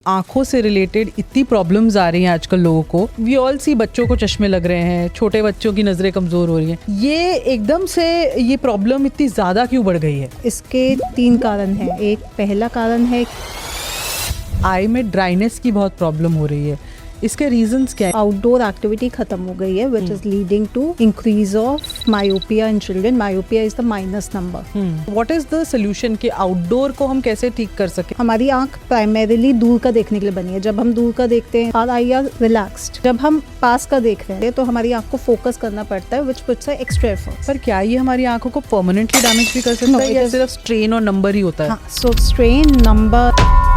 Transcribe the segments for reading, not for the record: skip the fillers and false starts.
आंखों से रिलेटेड इतनी प्रॉब्लम्स आ रही हैं आजकल लोगों को। वी ऑल सी बच्चों को चश्मे लग रहे हैं, छोटे बच्चों की नजरें कमजोर हो रही हैं। ये एकदम से ये प्रॉब्लम इतनी ज्यादा क्यों बढ़ गई है? इसके 3 कारण हैं। एक पहला कारण है आई में ड्राइनेस की बहुत प्रॉब्लम हो रही है। इसके रीजंस क्या है? आउटडोर एक्टिविटी खत्म हो गई है which is leading to increase of myopia in children. Myopia is the minus number. What is the solution कि आउटडोर को हम कैसे ठीक कर सके? हमारी आंख प्राइमरीली दूर का देखने के लिए बनी है। जब हम दूर का देखते हैं आवर आई आर रिलैक्स्ड। जब हम पास का देख रहे हैं तो हमारी आंख को फोकस करना पड़ता है विच पुट्स एक्स्ट्रा एफर्ट। पर क्या ये हमारी आंखों को परमानेंटली डैमेज भी कर सकता है या सिर्फ स्ट्रेन और नंबर ही होता है? So strain number.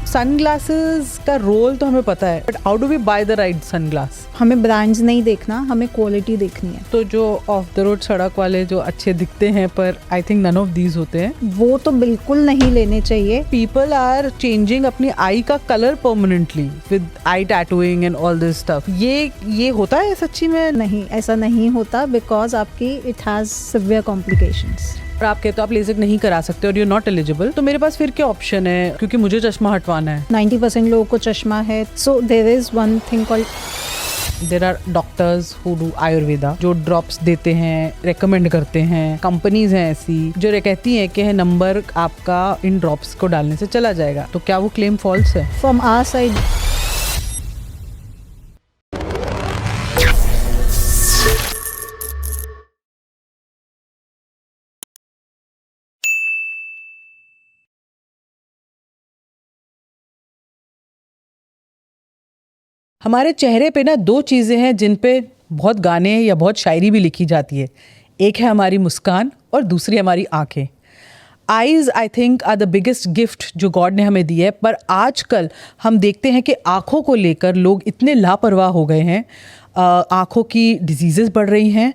सनग्लासेस का रोल तो हमें पता है, but how do we buy the right sunglass? हमें ब्रांड्स नहीं देखना, हमें क्वालिटी देखनी है। तो जो ऑफ द रोड सड़क वाले जो अच्छे दिखते हैं पर I think none of these होते हैं, वो तो बिल्कुल नहीं लेने चाहिए। पीपल आर चेंजिंग अपनी आई का colour permanently with I tattooing and all this stuff. ये होता है सच्ची में? नहीं, ऐसा नहीं होता बिकॉज आपकी इट हैज सिवियर कॉम्प्लिकेशंस। और आप कहते हो आप लेजिक नहीं करा सकते और यू नॉट एलिजिबल, तो मेरे पास फिर क्या ऑप्शन है? क्योंकि मुझे चश्मा हटवाना है। 90% लोगों को चश्मा है। So there is one thing called, there are doctors who do Ayurveda, जो ड्रॉप्स देते हैं, रेकमेंड करते हैं। कंपनीज हैं ऐसी जो कहती हैं कि नंबर आपका इन ड्रॉप्स को डालने से चला जाएगा। तो क्या वो क्लेम फॉल्स है? फ्रॉम आवर साइड हमारे चेहरे पे ना 2 चीज़ें हैं जिन पे बहुत गाने या बहुत शायरी भी लिखी जाती है। एक है हमारी मुस्कान और दूसरी हमारी आंखें। Eyes I think are the biggest gift जो गॉड ने हमें दी है, पर आजकल हम देखते हैं कि आँखों को लेकर लोग इतने लापरवाह हो गए हैं। आँखों की डिजीज़ेस बढ़ रही हैं,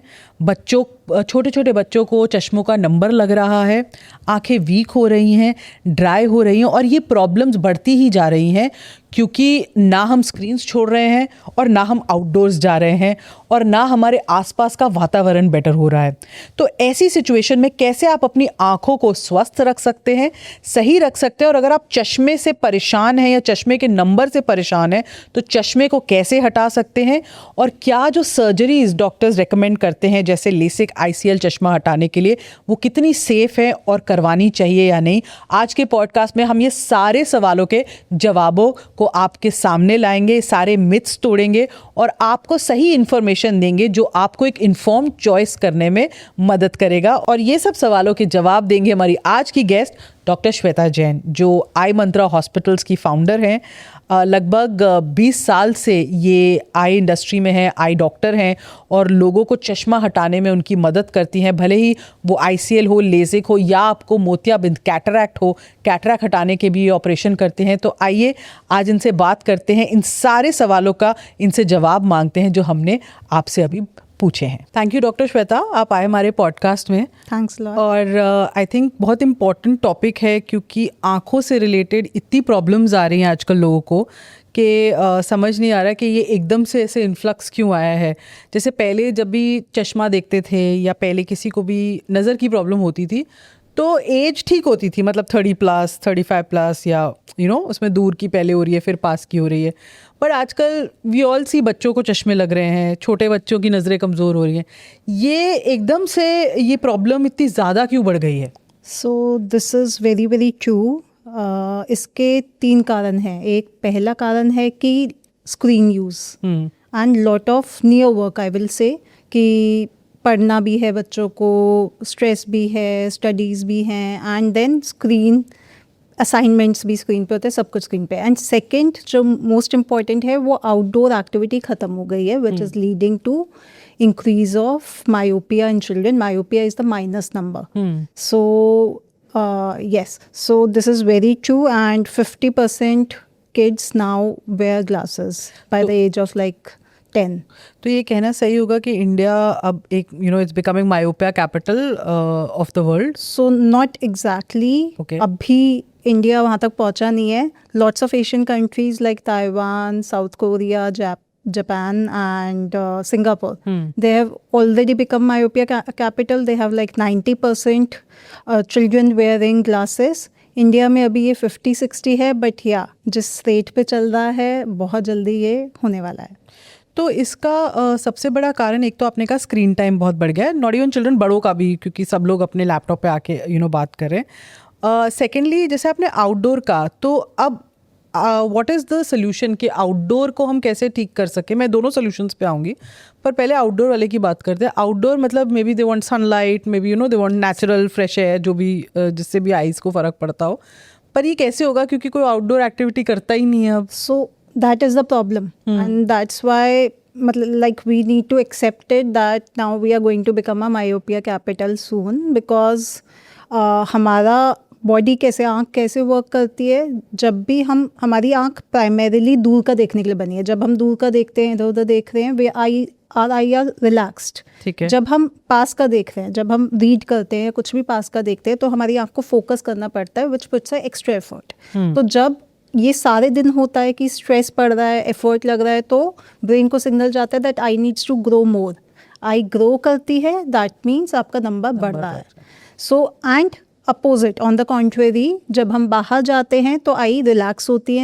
छोटे छोटे बच्चों को चश्मों का नंबर लग रहा है, आंखें वीक हो रही हैं, ड्राई हो रही हैं, और ये प्रॉब्लम्स बढ़ती ही जा रही हैं क्योंकि ना हम स्क्रीन्स छोड़ रहे हैं और ना हम आउटडोर्स जा रहे हैं और ना हमारे आसपास का वातावरण बेटर हो रहा है। तो ऐसी सिचुएशन में कैसे आप अपनी आंखों को स्वस्थ रख सकते हैं, सही रख सकते हैं? और अगर आप चश्मे से परेशान हैं या चश्मे के नंबर से परेशान हैं तो चश्मे को कैसे हटा सकते हैं? और क्या जो सर्जरीज डॉक्टर्स रेकमेंड करते हैं जैसे लेसिक आईसीएल चश्मा हटाने के लिए, वो कितनी सेफ है और करवानी चाहिए या नहीं? आज के पॉडकास्ट में हम ये सारे सवालों के जवाबों को आपके सामने लाएंगे, सारे मिथ्स तोड़ेंगे और आपको सही इंफॉर्मेशन देंगे जो आपको एक इन्फॉर्म्ड चॉइस करने में मदद करेगा। और ये सब सवालों के जवाब देंगे हमारी आज की गेस्ट डॉक्टर श्वेता जैन, जो आई मंत्रा हॉस्पिटल्स की फाउंडर हैं। लगभग 20 साल से ये आई इंडस्ट्री में है, आई डॉक्टर हैं और लोगों को चश्मा हटाने में उनकी मदद करती हैं, भले ही वो आईसीएल हो, लेजिक हो या आपको मोतियाबिंद कैटरैक्ट हो। कैटरैक्ट हटाने के भी ये ऑपरेशन करते हैं। तो आइए आज इनसे बात करते हैं, इन सारे सवालों का इनसे जवाब मांगते हैं जो हमने आपसे अभी पूछे हैं। थैंक यू डॉक्टर श्वेता, आप आए हमारे पॉडकास्ट में। Thanks lot. और आई थिंक बहुत इम्पॉर्टेंट टॉपिक है क्योंकि आँखों से रिलेटेड इतनी प्रॉब्लम्स आ रही हैं आजकल लोगों को कि समझ नहीं आ रहा कि ये एकदम से ऐसे इन्फ्लक्स क्यों आया है। जैसे पहले जब भी चश्मा देखते थे या पहले किसी को भी नज़र की प्रॉब्लम होती थी तो एज ठीक होती थी, मतलब 30+, 35+ या उसमें दूर की पहले हो रही है फिर पास की हो रही है। पर आजकल वी ऑल सी बच्चों को चश्मे लग रहे हैं, छोटे बच्चों की नज़रें कमज़ोर हो रही हैं। ये एकदम से ये प्रॉब्लम इतनी ज़्यादा क्यों बढ़ गई है? So this is very very true. इसके 3 कारण हैं। एक पहला कारण है कि screen use and lot of near work, I will say, कि पढ़ना भी है बच्चों को, स्ट्रेस भी है, स्टडीज़ भी हैं, एंड देन स्क्रीन असाइनमेंट्स भी स्क्रीन पे होते हैं, सब कुछ स्क्रीन पे। एंड सेकंड जो मोस्ट इम्पॉर्टेंट है वो आउटडोर एक्टिविटी ख़त्म हो गई है which is leading to increase of myopia in children. Myopia is the minus number. So yes, so this is very true, and 50% kids now wear glasses by the age of like 10. तो ये कहना सही होगा कि India अब एक it's becoming myopia capital of the world? So not exactly. Okay. अभी India वहाँ तक पहुँचा नहीं है. Lots of Asian countries like Taiwan, South Korea, Japan and Singapore, they have already become myopia capital. They have like 90% children wearing glasses. India में अभी ये 50-60 है, बट या जिस रेट पे चल रहा है बहुत जल्दी ये होने वाला है। तो इसका सबसे बड़ा कारण एक तो आपने कहा स्क्रीन टाइम बहुत बढ़ गया है, नॉट इवन चिल्ड्रन, बड़ों का भी, क्योंकि सब लोग अपने लैपटॉप पे आके बात कर रहे हैं। सेकेंडली जैसे आपने आउटडोर का, तो अब व्हाट इज़ द सोल्यूशन कि आउटडोर को हम कैसे ठीक कर सकें? मैं दोनों सोल्यूशंस पे आऊँगी, पर पहले आउटडोर वाले की बात करते हैं। आउटडोर मतलब may be they want sunlight, may be they want natural fresh air, जो भी जिससे भी आइज़ को फ़र्क पड़ता हो। पर ये कैसे होगा, क्योंकि कोई आउटडोर एक्टिविटी करता ही नहीं है अब। So that is the problem, and that's why like we need to accept it that now we are going to become a myopia capital soon, because हमारा बॉडी कैसे, आँख कैसे वर्क करती है, जब भी हमारी आँख प्राइमरीली दूर का देखने के लिए बनी है। जब हम दूर का देखते हैं, इधर उधर देख रहे हैं, वे आई आर रिलैक्स्ड। ठीक है। जब हम पास का देख रहे हैं, जब हम रीड करते हैं, कुछ भी पास का देखते हैं, तो हमारी आँख को फोकस करना पड़ता है, विच पुट्स अ एक्स्ट्रा एफर्ट। तो जब ये सारे दिन होता है कि स्ट्रेस पड़ रहा है, एफर्ट लग रहा है, तो ब्रेन को सिग्नल जाता है that eye needs to grow more. Eye grow करती है, दैट मीन्स आपका नंबर बढ़ रहा है। So and opposite, on the contrary, जब हम बाहर जाते हैं तो आई रिलैक्स होती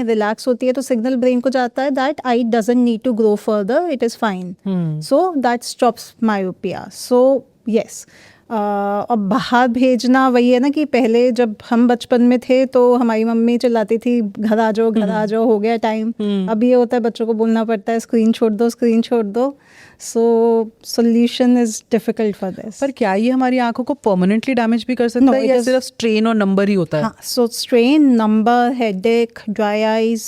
है तो सिग्नल ब्रेन को जाता है that eye doesn't need to grow further, it is fine. So that stops myopia. So yes, अब बाहर भेजना वही है ना कि पहले जब हम बचपन में थे तो हमारी मम्मी चिल्लाती थी घर आ जाओ, हो गया टाइम। अब ये होता है बच्चों को बोलना पड़ता है स्क्रीन छोड़ दो। So solution is difficult for this. पर क्या ये हमारी आंखों को परमानेंटली डैमेज भी कर सकता है, या सिर्फ स्ट्रेन और नंबर ही होता है? हाँ, so strain, number, headache, dry eyes,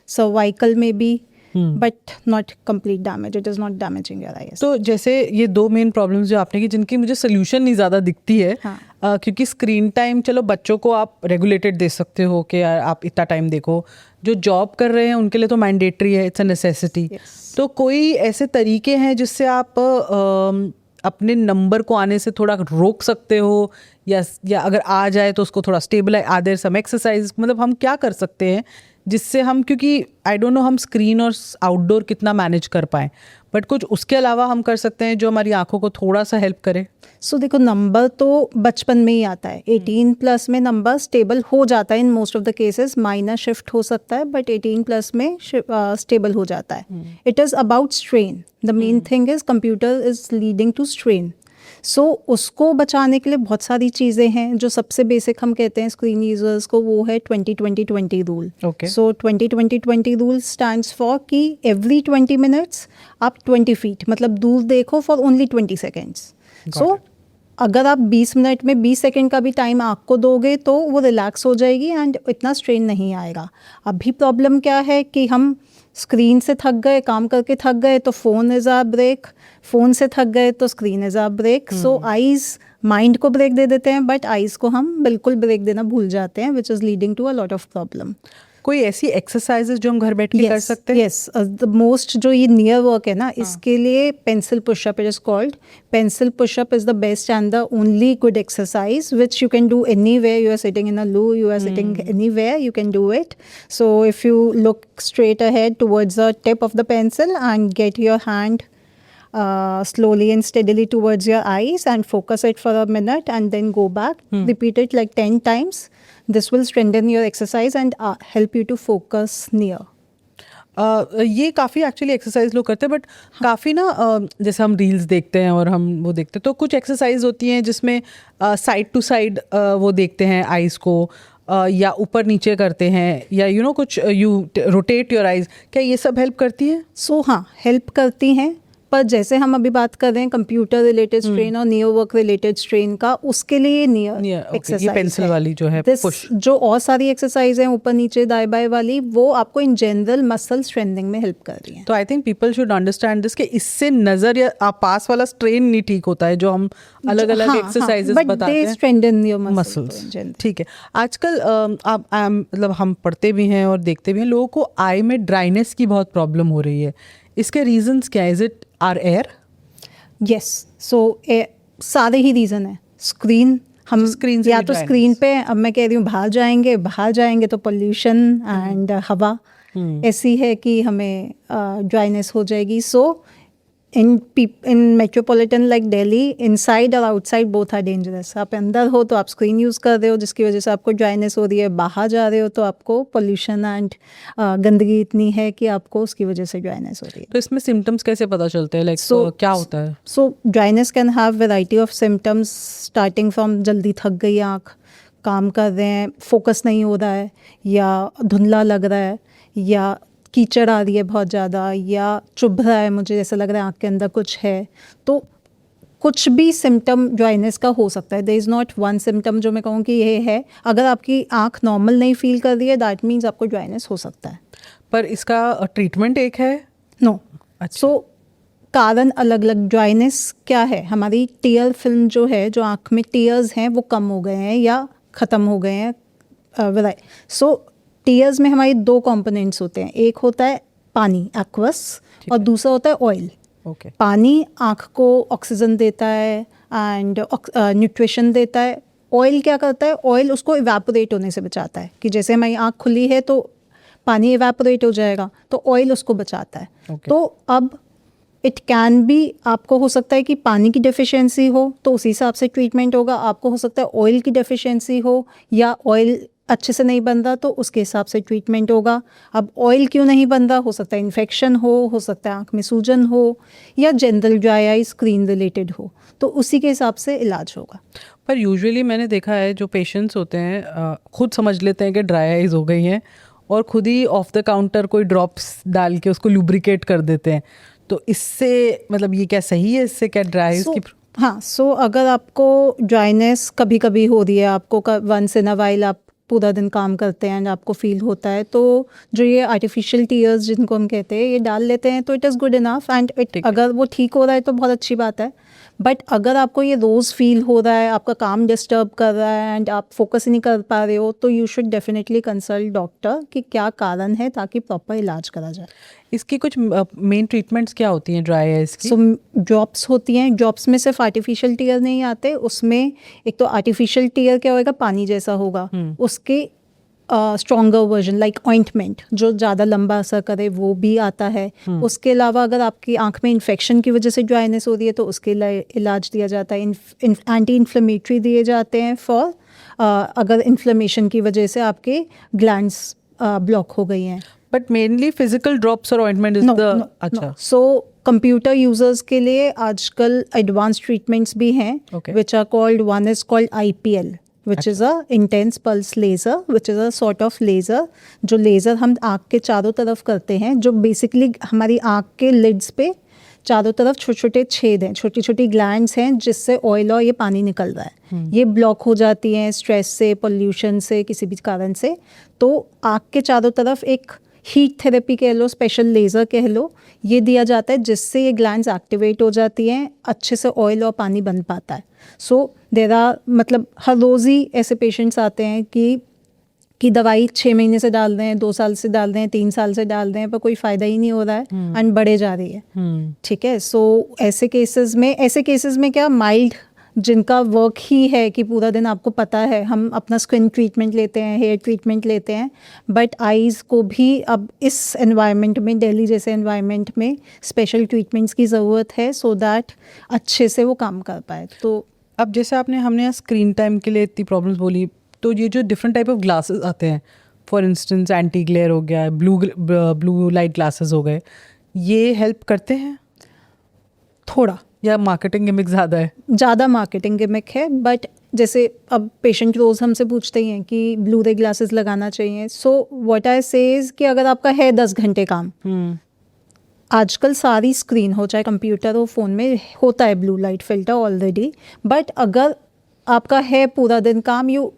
cervical में भी, but not complete damage, it is not damaging your eyes. तो जैसे ये दो मेन प्रॉब्लम्स जो आपने की, जिनकी मुझे सोल्यूशन नहीं ज़्यादा दिखती है। हाँ। क्योंकि स्क्रीन टाइम, चलो बच्चों को आप रेगुलेटेड दे सकते हो कि यार आप इतना टाइम देखो, जो जॉब कर रहे हैं उनके लिए तो मैंडेटरी है, इट्स अ नेसेसिटी। तो कोई ऐसे तरीके हैं जिससे आप अपने नंबर को आने से थोड़ा रोक सकते हो, या अगर आ जाए तो उसको थोड़ा स्टेबलाइज, आदर सम एक्सरसाइज, मतलब हम क्या कर सकते हैं जिससे हम, क्योंकि आई डोंट नो हम स्क्रीन और आउटडोर कितना मैनेज कर पाएँ, बट कुछ उसके अलावा हम कर सकते हैं जो हमारी आंखों को थोड़ा सा हेल्प करे? सो देखो, नंबर तो बचपन में ही आता है। 18 प्लस में नंबर स्टेबल हो जाता है in most of the cases, minor shift हो सकता है, बट 18 प्लस में स्टेबल हो जाता है। It is about strain, the main thing is computer is leading to strain. So उसको बचाने के लिए बहुत सारी चीज़ें हैं। जो सबसे बेसिक हम कहते हैं स्क्रीन यूजर्स को, वो है 20-20-20 rule. So 20-20-20 rule stands for कि एवरी 20 मिनट्स आप 20 फीट, मतलब दूर देखो फॉर ओनली 20 सेकेंड्स। सो अगर आप 20 मिनट में 20 सेकेंड का भी टाइम आँख को दोगे तो वो रिलैक्स हो जाएगी एंड इतना स्ट्रेन नहीं आएगा। अभी प्रॉब्लम क्या है कि हम स्क्रीन से थक गए, काम करके थक गए, तो phone is our break, phone से थक गए तो screen is our break. So eyes mind को ब्रेक दे देते हैं, बट आइज़ को हम बिल्कुल ब्रेक देना भूल जाते हैं, which is leading to a lot of problem. कोई ऐसी एक्सरसाइजेज जो हम घर बैठ के कर सकते हैं? यस, द मोस्ट जो ये नियर वर्क है ना, इसके लिए pencil pushup it is called. Pencil pushup is the best and the only good exercise which you can do anywhere. You are sitting in a loo, you are sitting anywhere, you can do it. So if you look straight ahead towards the tip of the pencil and get your hand slowly and steadily towards your eyes and focus it for a minute and then go back. Repeat it like 10 times. This will strengthen your exercise and help you to focus near. ये काफ़ी actually exercise लोग करते हैं, but काफ़ी ना जैसे हम reels देखते हैं और हम वो देखते हैं, तो कुछ एक्सरसाइज होती हैं जिसमें साइड टू साइड वो देखते हैं आइज़ को, या ऊपर नीचे करते हैं, या कुछ यू रोटेट योर आइज़। क्या ये सब हेल्प करती है? सो हाँ, हेल्प करती हैं, पर जैसे हम अभी बात कर रहे हैं कंप्यूटर रिलेटेड स्ट्रेन और नियर वर्क रिलेटेड स्ट्रेन का, उसके लिए नियर एक्सरसाइज, ये पेंसिल वाली जो है पुश। जो और सारी एक्सरसाइज हैं ऊपर नीचे दाएं बाएं वाली, वो आपको इन जनरल मसल स्ट्रेंथनिंग में हेल्प कर रही हैं। तो I think people should understand this कि इससे नजर या पास वाला स्ट्रेन नहीं ठीक होता है, जो हम अलग अलग एक्सरसाइजेस बताते हैं, स्ट्रेंथन योर मसल्स। ठीक है, आजकल मतलब हम पढ़ते भी हैं और देखते भी हैं, लोगों को आई में ड्राइनेस की बहुत प्रॉब्लम हो रही है। इसके रीजंस क्या है? Is it or air? Yes, so सारे ही रीज़न है। स्क्रीन, हम स्क्रीन या तो स्क्रीन पे, अब मैं कह रही हूँ बाहर जाएंगे तो पोल्यूशन एंड हवा ऐसी है कि हमें ड्राइनेस हो जाएगी। सो in metropolitan like Delhi, inside or outside both are dangerous. आप अंदर हो तो आप स्क्रीन यूज़ कर रहे हो जिसकी वजह से आपको ड्राइनेस हो रही है, बाहर जा रहे हो तो आपको पोल्यूशन एंड गंदगी इतनी है कि आपको उसकी वजह से ड्राइनेस हो रही है. तो इसमें सिम्टम्स कैसे पता चलते हैं, लाइक क्या होता है? So dryness can have variety of symptoms starting from जल्दी थक गई आँख, काम कर रहे हैं, फोकस नहीं हो रहा है, या धुंधला लग रहा है, या कीचड़ आ रही है बहुत ज़्यादा, या चुभ रहा है, मुझे ऐसा लग रहा है आँख के अंदर कुछ है. तो कुछ भी सिम्टम ड्राइनेस का हो सकता है. There is not one symptom जो मैं कहूँ कि ये है. अगर आपकी आँख नॉर्मल नहीं फील कर रही है दैट मीन्स आपको ड्राइनेस हो सकता है. पर इसका ट्रीटमेंट एक है? नो. अच्छा. सो कारण अलग अलग. ड्राइनेस क्या है? हमारी टीयर फिल्म जो है, जो आँख में टीयर्स हैं वो कम हो गए हैं या ख़त्म हो गए हैं. सो टीयर्स में हमारी दो कंपोनेंट्स होते हैं. एक होता है पानी, एक्वस, और दूसरा होता है ऑयल. ओके. पानी आँख को ऑक्सीजन देता है एंड न्यूट्रिशन देता है. ऑयल क्या करता है? ऑयल उसको इवेपोरेट होने से बचाता है. कि जैसे हमारी आँख खुली है तो पानी इवेपोरेट हो जाएगा, तो ऑयल उसको बचाता है. Okay. तो अब इट कैन बी, आपको हो सकता है कि पानी की डेफिशिएंसी हो तो उसी हिसाब से ट्रीटमेंट होगा. आपको हो सकता है ऑयल की डेफिशिएंसी हो या ऑयल अच्छे से नहीं बन रहा तो उसके हिसाब से ट्रीटमेंट होगा. अब ऑयल क्यों नहीं बन रहा? हो सकता है इन्फेक्शन हो सकता है आँख में सूजन हो, या general dry eye screen related हो, तो उसी के हिसाब से इलाज होगा. पर यूजुअली मैंने देखा है जो पेशेंट्स होते हैं खुद समझ लेते हैं कि ड्राई आइज हो गई हैं और खुद ही ऑफ द काउंटर कोई ड्रॉप्स डाल के उसको लुब्रिकेट कर देते हैं. तो इससे मतलब ये क्या सही है? इससे क्या ड्राई आइज की? हाँ. सो अगर आपको ड्राइनेस कभी कभी हो रही है, आपको वंस इन अ वाइल आप पूरा दिन काम करते हैं एंड आपको फील होता है, तो जो ये आर्टिफिशियल टीयर्स जिनको हम कहते हैं ये डाल लेते हैं तो it is good enough. And अगर वो ठीक हो रहा है तो बहुत अच्छी बात है. बट अगर आपको ये रोज़ फील हो रहा है, आपका काम डिस्टर्ब कर रहा है एंड आप फोकस नहीं कर पा रहे हो, तो you should definitely consult doctor कि क्या कारण है, ताकि प्रॉपर इलाज करा जाए. इसकी कुछ मेन ट्रीटमेंट्स क्या होती हैं ड्राई आइज की? सो ड्रॉप्स होती हैं. ड्रॉप्स में सिर्फ आर्टिफिशियल टीयर नहीं आते. उसमें एक तो आर्टिफिशियल टीयर क्या होगा, पानी जैसा होगा. उसके स्ट्रॉन्गर वर्जन लाइक ऑइंटमेंट जो ज़्यादा लंबा असर करे वो भी आता है. उसके अलावा अगर आपकी आंख में इन्फेक्शन की वजह से ड्राइनेस हो रही है तो उसके लिए इलाज दिया जाता है. एंटी इन्फ्लेमेटरी दिए जाते हैं फॉर अगर इन्फ्लेमेशन की वजह से आपके ग्लैंड्स ब्लॉक हो गई हैं. बट मेनली फिजिकल ड्रॉप्स और ऑइंटमेंट इज द अच्छा. सो कंप्यूटर यूजर्स के लिए आजकल एडवांस ट्रीटमेंट्स भी हैं which are called, one is called IPL which is a intense pulse laser, which is a sort of laser. जो laser हम आँख के चारों तरफ करते हैं, जो बेसिकली हमारी आँख के लिड्स पे चारों तरफ छोटे छोटे छेद हैं, छोटी छोटी ग्लैंड्स हैं जिससे ऑयल और ये पानी निकल रहा है. ये ब्लॉक हो जाती हैं स्ट्रेस से, पोल्यूशन से, किसी भी कारण से. तो आँख के चारों तरफ एक हीट थेरेपी कह लो, स्पेशल लेज़र कह लो, ये दिया जाता है जिससे ये ग्लैंड्स एक्टिवेट हो जाती हैं, अच्छे से ऑयल और पानी बन पाता है. सो देयर आर, मतलब हर रोज़ ही ऐसे पेशेंट्स आते हैं कि दवाई 6 महीने से डाल रहे हैं, 2 साल से डाल रहे हैं, 3 साल से डाल रहे हैं, पर कोई फ़ायदा ही नहीं हो रहा है एंड बढ़े जा रही है. ठीक है. सो ऐसे केसेस में क्या, माइल्ड जिनका वर्क ही है कि पूरा दिन आपको पता है हम अपना स्किन ट्रीटमेंट लेते हैं, हेयर ट्रीटमेंट लेते हैं, बट आईज़ को भी अब इस एनवायरनमेंट में, दिल्ली जैसे एनवायरनमेंट में स्पेशल ट्रीटमेंट्स की ज़रूरत है सो दैट अच्छे से वो काम कर पाए. तो अब जैसे हमने स्क्रीन टाइम के लिए इतनी प्रॉब्लम्स बोली, तो ये जो डिफरेंट टाइप ऑफ ग्लासेस आते हैं, फॉर इंस्टेंस एंटी ग्लेयर हो गया, ब्लू लाइट ग्लासेस हो गए, ये हेल्प करते हैं थोड़ा, या मार्केटिंग गिमिक ज़्यादा है? ज़्यादा मार्केटिंग गिमिक है. बट जैसे अब पेशेंट रोज़ हमसे पूछते ही हैं कि ब्लू रे ग्लासेस लगाना चाहिए. सो व्हाट आई से इज़ कि अगर आपका है 10 घंटे काम, आजकल सारी स्क्रीन हो, चाहे कंप्यूटर हो, फ़ोन में होता है blue light filter already. But अगर आपका है पूरा दिन काम, you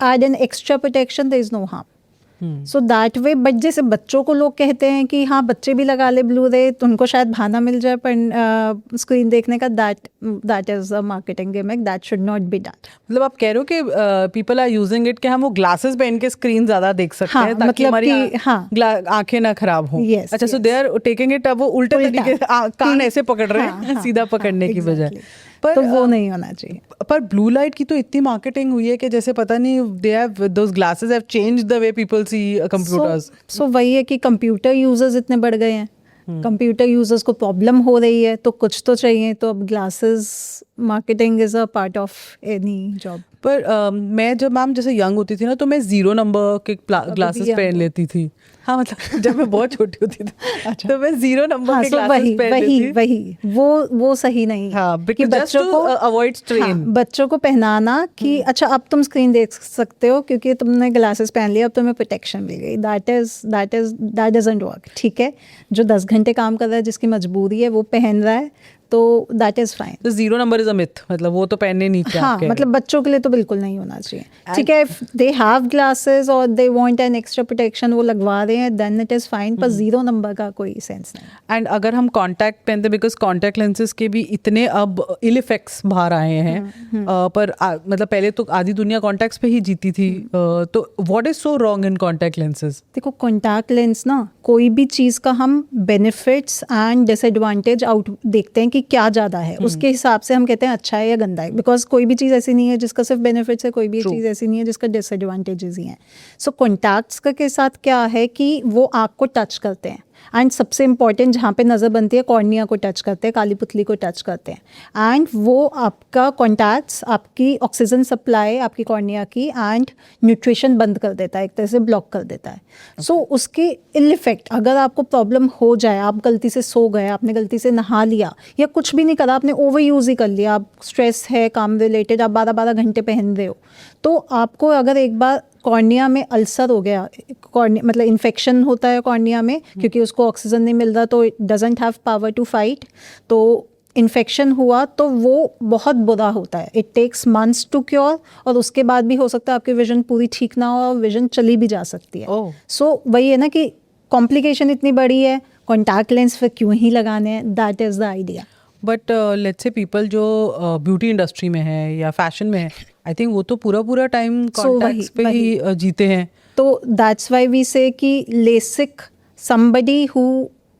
add an extra protection, there is no harm. So that way. But जैसे बच्चों को लोग कहते हैं कि हाँ बच्चे भी लगा ले ब्लू रे तो उनको शायद बहाना मिल जाए पर स्क्रीन देखने का, that is a marketing gimmick, that should not be done. मतलब आप कह रहे हो कि पीपल आर यूजिंग इट कि हम वो ग्लासेस पहन के स्क्रीन ज़्यादा देख सकते हैं ताकि मतलब हमारी आंखें ना खराब हों. अच्छा. सो दे आर टेकिंग इट, अब वो उल्टे तरीके से कान ऐसे पकड़ रहे हैं सीधा पकड़ने की बजाय. तो वो नहीं होना चाहिए. पर ब्लू लाइट की तो इतनी मार्केटिंग हुई है कि जैसे पता नहीं, they have those glasses have changed the way people see computers. So वही है कि कंप्यूटर यूजर्स इतने बढ़ गए हैं कंप्यूटर यूजर्स को प्रॉब्लम हो रही है तो कुछ तो चाहिए, तो अब glasses marketing is a part of any job. पर मैं जब मैम जैसे यंग होती थी ना तो मैं 0 नंबर के ग्लासेस young पहन हो। लेती थी। हाँ मतलब जब मैं बहुत छोटी होती थी तो मैं 0 नंबर हाँ, के so ग्लासेस वही पहन वही लेती थी। वही वो सही नहीं है हाँ, कि because just बच्चों to, को avoid strain। हाँ, बच्चों को पहनाना कि अच्छा अब तुम स्क्रीन देख सकते हो क्योंकि तुमने ग्लासेस पहन लिया, अब तुम्हें प्रोटेक्शन मिल गई। That doesn't work. ठीक है, जो 10 घंटे काम कर रहा है, जिसकी मजबूरी है, वो पहन रहा है, तो दैट इज फाइन। तो 0 नंबर इज अ मिथ, मतलब वो तो पहनने नहीं चाहिए। हाँ, आप कह मतलब रहे बच्चों के लिए तो बिल्कुल नहीं होना चाहिए। ठीक है, इफ दे हैव ग्लासेस और they want an extra protection, वो लगवा रहे हैं, देन इट इज फाइन, पर 0 नंबर का कोई सेंस नहीं। एंड अगर हम कॉन्टैक्ट पहनते, बिकॉज कॉन्टैक्ट लेंसेज के भी इतने अब इल इफेक्ट्स बाहर आए हैं, मतलब पहले तो आधी दुनिया कॉन्टैक्ट्स पे ही जीती थी। तो what is so wrong in contact lenses? देखो, कॉन्टैक्ट लेंस ना, कोई भी चीज़ का हम बेनिफिट्स एंड डिसएडवांटेज आउट देखते हैं कि क्या ज़्यादा है, उसके हिसाब से हम कहते हैं अच्छा है या गंदा है। बिकॉज कोई भी चीज़ ऐसी नहीं है जिसका सिर्फ बेनिफिट्स है, कोई भी True. चीज़ ऐसी नहीं है जिसका डिसएडवांटेजेस ही हैं। सो कॉन्टैक्ट्स का के साथ क्या है कि वो आँख को टच करते हैं, एंड सबसे इंपॉर्टेंट जहाँ पे नज़र बनती है, कॉर्निया को टच करते हैं, काली पुतली को टच करते हैं, एंड वो आपका कॉन्टैक्ट्स आपकी ऑक्सीजन सप्लाई आपकी कॉर्निया की एंड न्यूट्रिशन बंद कर देता है, एक तरह से ब्लॉक कर देता है। सो उसके इल इफेक्ट, अगर आपको प्रॉब्लम हो जाए, आप गलती से सो गए, आपने गलती से नहा लिया या कुछ भी नहीं करा, आपने ओवर यूज़ ही कर लिया, आप स्ट्रेस है काम रिलेटेड, आप 12-12 घंटे पहन रहे हो, तो आपको अगर एक बार कॉर्निया में अल्सर हो गया, कॉर्निया मतलब इन्फेक्शन होता है कॉर्निया में, क्योंकि उसको ऑक्सीजन नहीं मिल रहा, तो it doesn't have power to fight, तो इन्फेक्शन हुआ तो वो बहुत बुरा होता है। It takes months to cure, और उसके बाद भी हो सकता है आपकी विजन पूरी ठीक ना हो और विजन चली भी जा सकती है। Oh. सो वही है ना कि कॉम्प्लिकेशन इतनी बड़ी है, कॉन्टैक्ट लेंस फिर क्यों ही लगाने हैं, that is the idea. But let's say people जो ब्यूटी इंडस्ट्री में है या फैशन में है, आई थिंक वो तो पूरा टाइम कॉन्टैक्ट्स पे ही जीते हैं। तो दैट्स वाई वी से कि LASIK somebody who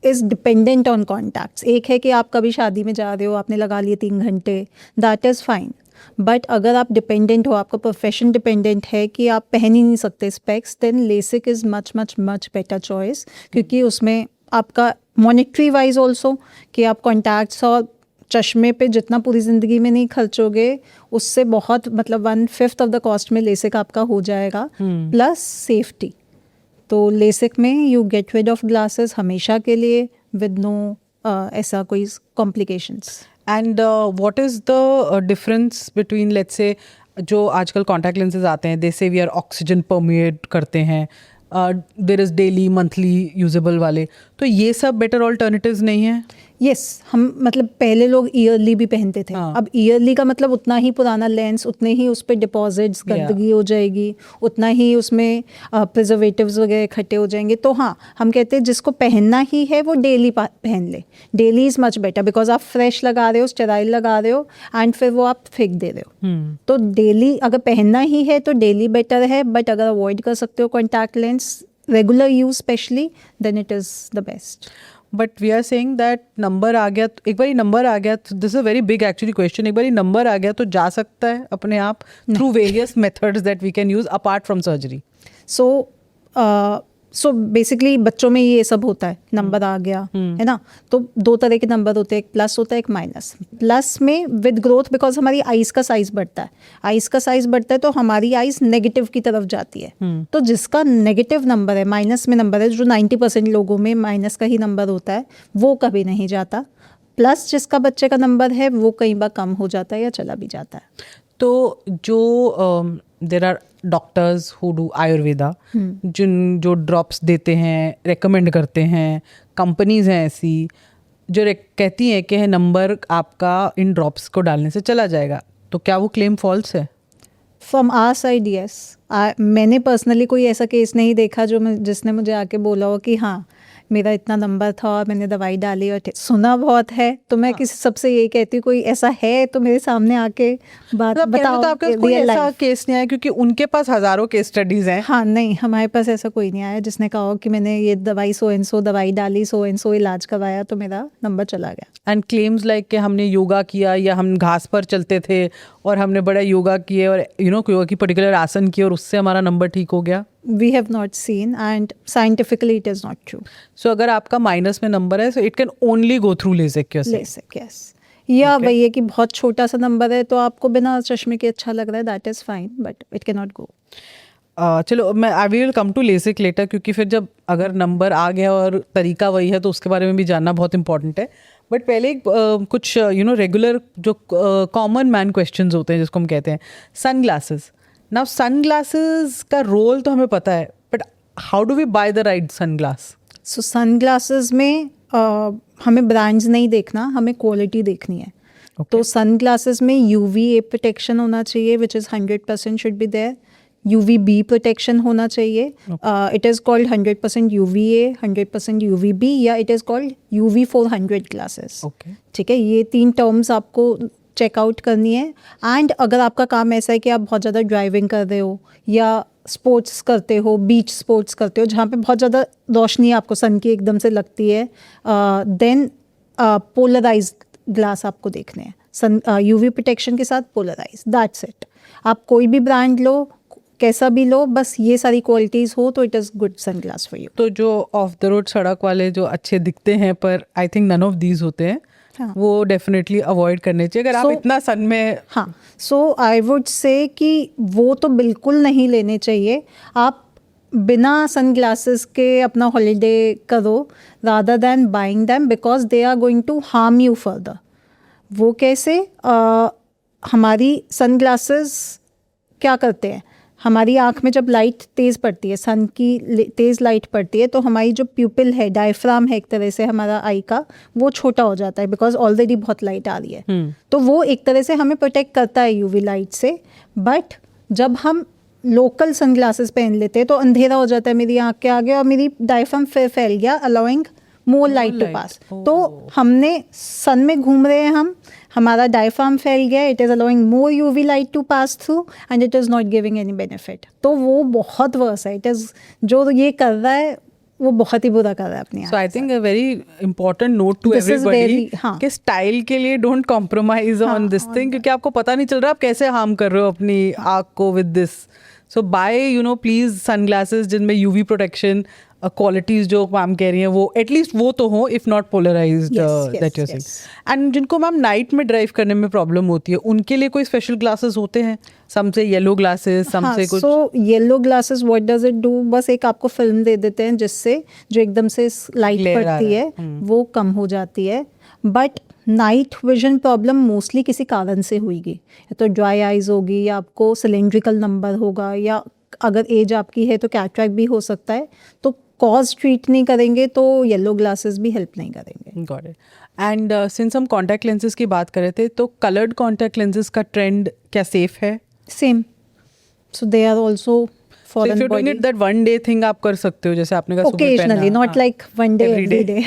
is dependent on contacts. एक है कि आप कभी शादी में जा रहे हो, आपने लगा लिए 3 घंटे, दैट इज़ फाइन। बट अगर आप डिपेंडेंट हो, आपका प्रोफेशन डिपेंडेंट है कि आप पहन ही नहीं सकते specs, then LASIK is much much much better choice, क्योंकि उसमें आपका मॉनेटरी वाइज ऑल्सो कि आप कॉन्टैक्ट्स और चश्मे पे जितना पूरी ज़िंदगी में नहीं खर्चोगे, उससे बहुत मतलब 1/5 ऑफ द कॉस्ट में लेसिक आपका हो जाएगा, प्लस सेफ्टी। तो लेसिक में you get rid of glasses हमेशा के लिए विद नो ऐसा कोई complications. And what is the difference between, let's say जो आजकल कॉन्टैक्ट लेंसेज आते हैं, दे से वी आर ऑक्सीजन परमिएट करते हैं, there is daily monthly usable वाले, तो ये सब बेटर ऑल्टरनेटिव्स नहीं है? यस, हम मतलब पहले लोग ईयरली भी पहनते थे। हाँ। अब ईयरली का मतलब उतना ही पुराना लेंस, उतने ही उस पर डिपॉजिट्स, गंदगी हो जाएगी, उतना ही उसमें प्रिजर्वेटिव्स वगैरह इकट्ठे हो जाएंगे। तो हाँ, हम कहते हैं जिसको पहनना ही है वो डेली पहन ले। Daily is much better, because आप फ्रेश लगा रहे हो, स्टेराइल लगा रहे हो, एंड फिर वो आप फेंक दे रहे हो। तो डेली अगर पहनना ही है तो डेली बेटर है, बट अगर अवॉइड कर सकते हो contact lens, regular use specially, then it is the best. But we are saying that number आ गया, एक बार नंबर आ गया, this is a very big actually question, एक बार नंबर आ गया तो जा सकता है अपने आप through various methods that we can use apart from surgery? So basically बच्चों में ये सब होता है, नंबर आ गया है ना, तो 2 तरह के नंबर होते हैं, एक प्लस होता है, एक माइनस। प्लस में विद ग्रोथ, बिकॉज हमारी आइज़ का साइज बढ़ता है, आइज़ का साइज बढ़ता है तो हमारी आइज़ नेगेटिव की तरफ जाती है। तो जिसका नेगेटिव नंबर है, माइनस में नंबर है, जो 90% लोगों में माइनस का ही नंबर होता है, वो कभी नहीं जाता। प्लस जिसका बच्चे का नंबर है वो कई बार कम हो जाता है या चला भी जाता है। तो जो there are doctors who do Ayurveda, जो ड्रॉप्स देते हैं, रेकमेंड करते हैं, कंपनीज हैं ऐसी जो कहती हैं कि नंबर आपका इन ड्रॉप्स को डालने से चला जाएगा, तो क्या वो क्लेम फॉल्स है? From our side yes. मैंने पर्सनली कोई ऐसा केस नहीं देखा जिसने मुझे आके बोला हो कि हाँ मेरा इतना नंबर था और मैंने दवाई डाली और सुना बहुत है। तो मैं किसी सबसे यही कहती हूँ, कोई ऐसा है तो मेरे सामने आके बात बताओ। तो आपका कोई ऐसा केस नहीं आया? क्योंकि उनके पास हजारों केस स्टडीज हैं। हाँ नहीं, हमारे पास ऐसा कोई नहीं आया जिसने कहा हो कि मैंने ये दवाई सो एंड सो दवाई डाली, सो एंड सो इलाज करवाया तो मेरा नंबर चला गया। एंड क्लेम्स लाइक कि हमने योगा किया या हम घास पर चलते थे और हमने बड़ा योगा किए और योगा की पर्टिकुलर आसन किए और उससे हमारा नंबर ठीक हो गया, we have not seen, and scientifically it is not true. सो अगर आपका माइनस में नंबर है, so it can only go through LASIK. LASIK, yes. या वही है कि बहुत छोटा सा नंबर है तो आपको बिना चश्मे के अच्छा लग रहा है, that is fine, but it can not go. चलो, मैं I will come to LASIK later, क्योंकि फिर जब अगर नंबर आ गया और तरीका वही है तो उसके बारे में भी जानना बहुत इंपॉर्टेंट है। बट पहले कुछ रेगुलर जो कॉमन मैन क्वेश्चंस होते हैं जिसको हम कहते हैं, sun glasses. Now sun glasses का रोल तो हमें पता है, but how do we buy the right sun glass? So sun glasses में हमें ब्रांड्स नहीं देखना, हमें क्वालिटी देखनी है। तो सन ग्लासेस में UVA प्रोटेक्शन होना चाहिए, which is 100% should be there. UVB protection होना चाहिए। It is called 100% UVA, 100% UVB, या it is called UV 400 glasses. ठीक है, ये 3 टर्म्स आपको चेकआउट करनी है। एंड अगर आपका काम ऐसा है कि आप बहुत ज़्यादा ड्राइविंग कर रहे हो या स्पोर्ट्स करते हो, बीच स्पोर्ट्स करते हो, जहाँ पे बहुत ज़्यादा रोशनी आपको सन की एकदम से लगती है, देन पोलराइज्ड ग्लास आपको देखने हैं, सन UV प्रोटेक्शन के साथ पोलराइज, दैट्स इट। आप कोई भी ब्रांड लो, कैसा भी लो, बस ये सारी क्वालिटीज़ हो तो it is good sun glass for you. तो जो ऑफ द रोड सड़क वाले जो अच्छे दिखते हैं पर I think none of these होते हैं, हाँ, वो डेफिनेटली अवॉइड करने चाहिए अगर आप इतना सन में। हाँ, सो आई वुड से कि वो तो बिल्कुल नहीं लेने चाहिए। आप बिना सन ग्लासेस के अपना हॉलीडे करो rather than buying them, because they are going to harm you further. वो कैसे? हमारी सन ग्लासेस क्या करते हैं, हमारी आँख में जब लाइट तेज़ पड़ती है, सन की तेज़ लाइट पड़ती है, तो हमारी जो प्यूपिल है, डायफ्राम है एक तरह से हमारा आई का, वो छोटा हो जाता है बिकॉज ऑलरेडी बहुत लाइट आ रही है। तो वो एक तरह से हमें प्रोटेक्ट करता है UV लाइट से। बट जब हम लोकल सन ग्लासेस पहन लेते हैं तो अंधेरा हो जाता है मेरी आँख के आगे और मेरी डायफ्राम फिर फैल गया, अलाउइंग मोर लाइट टू पास। तो हमने सन में घूम रहे हैं, हमारा डायफ्राम फैल गया, it is allowing more UV light to pass through and it is not giving any benefit. तो वो बहुत वर्स है, इट इज़ जो ये कर रहा है वो बहुत ही बुरा कर रहा है अपनी। So I think a very important note to everybody कि स्टाइल के लिए don't compromise on this thing, क्योंकि आपको पता नहीं चल रहा आप कैसे हार्म कर रहे हो अपनी आँख को with this. So buy please sun glasses जिनमें UV प्रोटेक्शन क्वालिटीज जो मैम कह रही हैं वो एटलीस्ट वो तो हो, if not polarized, that you saying. And जिनको मैम नाइट में ड्राइव करने में प्रॉब्लम होती है उनके लिए कोई स्पेशल ग्लासेस होते हैं? सम से येलो ग्लासेस, सम से कुछ। So yellow glasses what does it do, बस एक आपको फिल्म दे देते हैं जिससे जो एकदम से लाइट पड़ती है वो कम हो जाती है। But night vision problem mostly किसी कारण से होगी, या तो ड्राई आइज होगी, या आपको सिलेंड्रिकल नंबर होगा, या अगर एज आपकी है तो कैटरैक्ट भी हो सकता है। तो कॉज ट्रीट नहीं करेंगे तो येलो ग्लासेस भी हेल्प नहीं करेंगे। Got it. एंड सिंस हम कॉन्टैक्ट लेंसेज की बात कर रहे थे, तो कलर्ड कॉन्टैक्ट लेंसेज का ट्रेंड क्या सेफ है? Same, so they are also for if you doing it that one day thing आप कर सकते हो, जैसे आपने कहा occasionally, not like one day every day,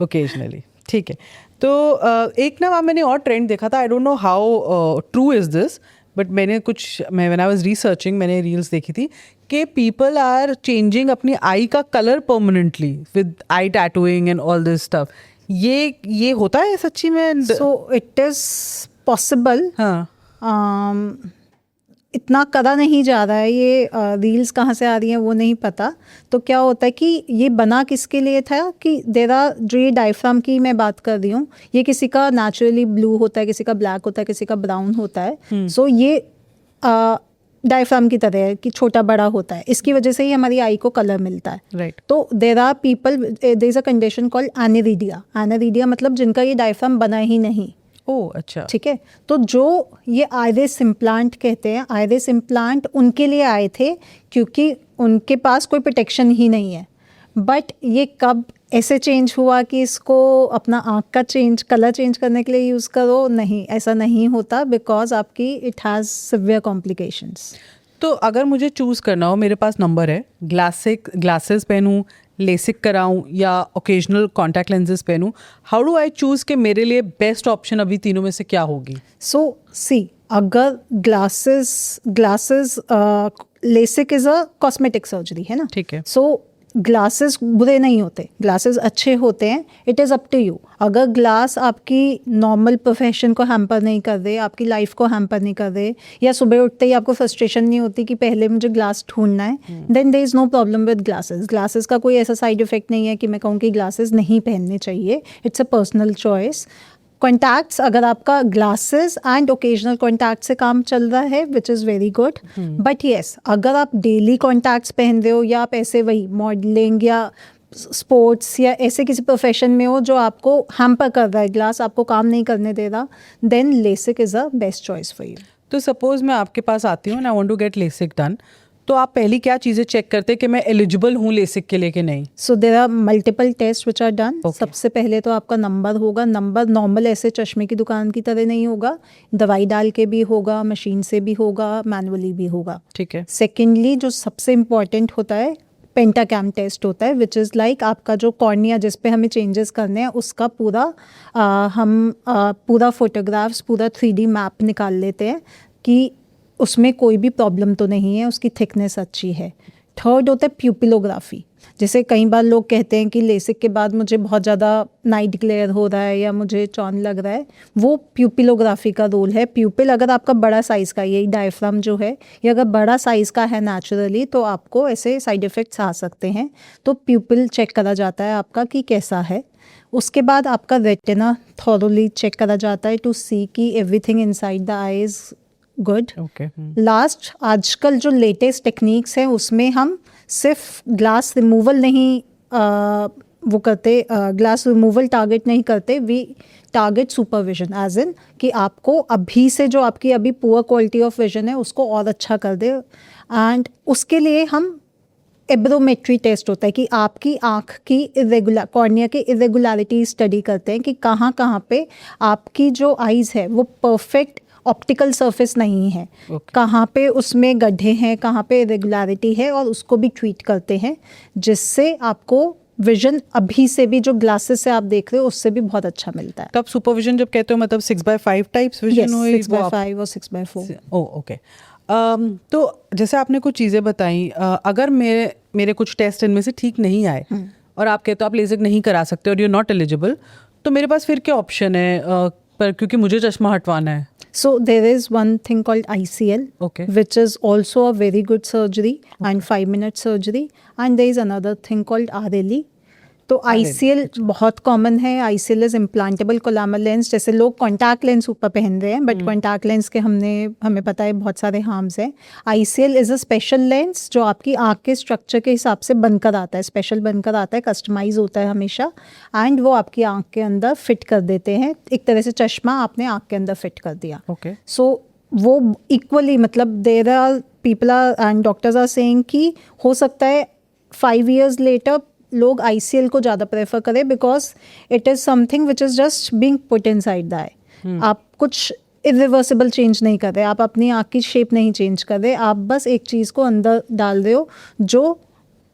occasionally. ठीक है। तो एक ना मैंने और ट्रेंड देखा था, I don't know how true is this, but मैंने व्हेन आई वाज रिसर्चिंग मैंने रील्स देखी थी कि पीपल आर चेंजिंग अपनी आई का colour permanently with I tattooing and all this stuff. ये होता है सच्ची में? So it is possible. हाँ, इतना करा नहीं जा रहा है, ये रील्स कहाँ से आ रही हैं वो नहीं पता। तो क्या होता है कि ये बना किसके लिए था कि जो ये डायफ्राम की मैं बात कर रही हूँ, ये किसी का नेचुरली ब्लू होता है, किसी का ब्लैक होता है, किसी का ब्राउन होता है। सो ये डायफ्राम की तरह है कि छोटा बड़ा होता है, इसकी वजह से ही हमारी आई को कलर मिलता है। राइट। तो there are people, there is a condition called aniridia. Aniridia मतलब जिनका ये डायफ्राम बना ही नहीं। ओह अच्छा। ठीक है, तो जो ये आयरिस इम्प्लांट कहते हैं, आयरिस इम्प्लांट उनके लिए आए थे क्योंकि उनके पास कोई प्रोटेक्शन ही नहीं है। बट ये कब ऐसे चेंज हुआ कि इसको अपना आँख का कलर चेंज करने के लिए यूज़ करो? नहीं, ऐसा नहीं होता, बिकॉज आपकी इट हैज़ सिवियर कॉम्प्लिकेशंस। तो अगर मुझे चूज़ करना हो, मेरे पास नंबर है, ग्लासेस पहनूँ, लेसिक कराऊं या ओकेजनल कॉन्टैक्ट लेंसेज पहनूं, हाउ डू आई चूज़ कि मेरे लिए बेस्ट ऑप्शन अभी तीनों में से क्या होगी? सो सी, अगर glasses LASIK is a cosmetic surgery है ना, ठीक है। सो ग्लासेस बुरे नहीं होते, ग्लासेस अच्छे होते हैं, it is up to you. अगर ग्लास आपकी नॉर्मल प्रोफेशन को हैम्पर नहीं कर रहे, आपकी लाइफ को हैम्पर नहीं कर रहे, या सुबह उठते ही आपको फ्रस्ट्रेशन नहीं होती कि पहले मुझे ग्लास ढूंढना है, then there is no problem with glasses. Glasses का कोई ऐसा साइड इफेक्ट नहीं है कि मैं कहूँ कि ग्लासेस नहीं पहनने चाहिए, it's a personal choice. Contacts, अगर आपका ग्लासेस एंड ओकेजनल कॉन्टैक्ट से काम चल रहा है, which is very good, but yes अगर आप डेली कॉन्टैक्ट्स पहन रहे हो या आप ऐसे वही मॉडलिंग या स्पोर्ट्स या ऐसे किसी प्रोफेशन में हो जो आपको हैम्पर कर रहा है, ग्लास आपको काम नहीं करने दे रहा, then LASIK is a best choice for you. तो सपोज मैं आपके पास आती हूँ and I want to get LASIK done, तो आप पहली क्या चीज़ें चेक करते हैं कि मैं एलिजिबल हूँ लेसिक के लिए कि नहीं? So there are multiple test which are done. Okay. सबसे पहले तो आपका नंबर होगा, नंबर नॉर्मल ऐसे चश्मे की दुकान की तरह नहीं होगा, दवाई डाल के भी होगा, मशीन से भी होगा, मैनुअली भी होगा। ठीक है। सेकेंडली जो सबसे इम्पॉर्टेंट होता है पेंटाकैम टेस्ट होता है, विच इज़ लाइक आपका जो कॉर्निया जिस पे हमें चेंजेस करने हैं उसका पूरा फोटोग्राफ्स, पूरा 3D मैप निकाल लेते हैं कि उसमें कोई भी प्रॉब्लम तो नहीं है, उसकी थिकनेस अच्छी है। थर्ड होता है प्यूपिलोग्राफी। जैसे कई बार लोग कहते हैं कि लेसिक के बाद मुझे बहुत ज़्यादा नाइट ग्लेयर हो रहा है या मुझे चौन लग रहा है, वो प्यूपिलोग्राफी का रोल है। प्यूपिल अगर आपका बड़ा साइज़ का, यही डायफ्राम जो है, ये अगर बड़ा साइज़ का है नेचुरली, तो आपको ऐसे साइड इफ़ेक्ट्स आ सकते हैं। तो प्यूपिल चेक करा जाता है आपका कि कैसा है। उसके बाद आपका रेटिना थॉरोली चेक करा जाता है टू सी कि everything inside the I is good. Okay. Last आजकल जो लेटेस्ट टेक्निक्स हैं उसमें हम सिर्फ ग्लास रिमूवल नहीं वो करते, ग्लास रिमूवल टारगेट नहीं करते, we target supervision, as in कि आपको अभी से जो आपकी अभी पुअर क्वालिटी ऑफ विजन है उसको और अच्छा कर दे। एंड उसके लिए हम एब्रोमेट्री टेस्ट होता है कि आपकी आँख की इरेगुलर कॉर्निया की इरेगुलरिटी स्टडी करते हैं कि कहाँ कहाँ पे आपकी जो आइज़ है वो परफेक्ट ऑप्टिकल सरफेस नहीं है, कहाँ पे उसमें गड्ढे हैं, कहाँ पे इरेगुलरिटी है, और उसको भी ट्रीट करते हैं, जिससे आपको विजन अभी से भी जो ग्लासेस से आप देख रहे हो उससे भी बहुत अच्छा मिलता है। तब सुपरविजन जब कहते हो मतलब 6/5 टाइप्स विजन हो? 6/5 और 6/4। ओके। तो जैसे आपने कुछ चीज़ें बताई, अगर मेरे कुछ टेस्ट इनमें से ठीक नहीं आए और आप कहते हो आप लेजिक नहीं करा सकते और यू नॉट एलिजिबल, तो मेरे पास फिर क्या ऑप्शन है? पर क्योंकि मुझे चश्मा हटवाना है। So there is one thing called ICL, Okay. which is also a very good surgery and 5-minute surgery, and there is another thing called RLE. तो ICL बहुत कॉमन है। ICL is implantable collamer lens. जैसे लोग contact lens ऊपर पहन रहे हैं, but contact lens के हमें पता है बहुत सारे हार्म्स हैं। ICL is a special lens जो आपकी आँख के स्ट्रक्चर के हिसाब से बनकर आता है, स्पेशल बनकर आता है, कस्टमाइज होता है हमेशा, एंड वो आपकी आँख के अंदर फिट कर देते हैं। एक तरह से चश्मा आपने आँख के अंदर फिट कर दिया। ओके। सो वो इक्वली, मतलब there are people are and doctors are saying कि हो सकता है 5 years लेटर लोग ICL को ज़्यादा प्रेफर करें, because it is something which is just being put inside the eye. आप कुछ इरिवर्सिबल चेंज नहीं कर रहे, आप अपनी आँख की शेप नहीं चेंज कर रहे, आप बस एक चीज़ को अंदर डाल रहे हो जो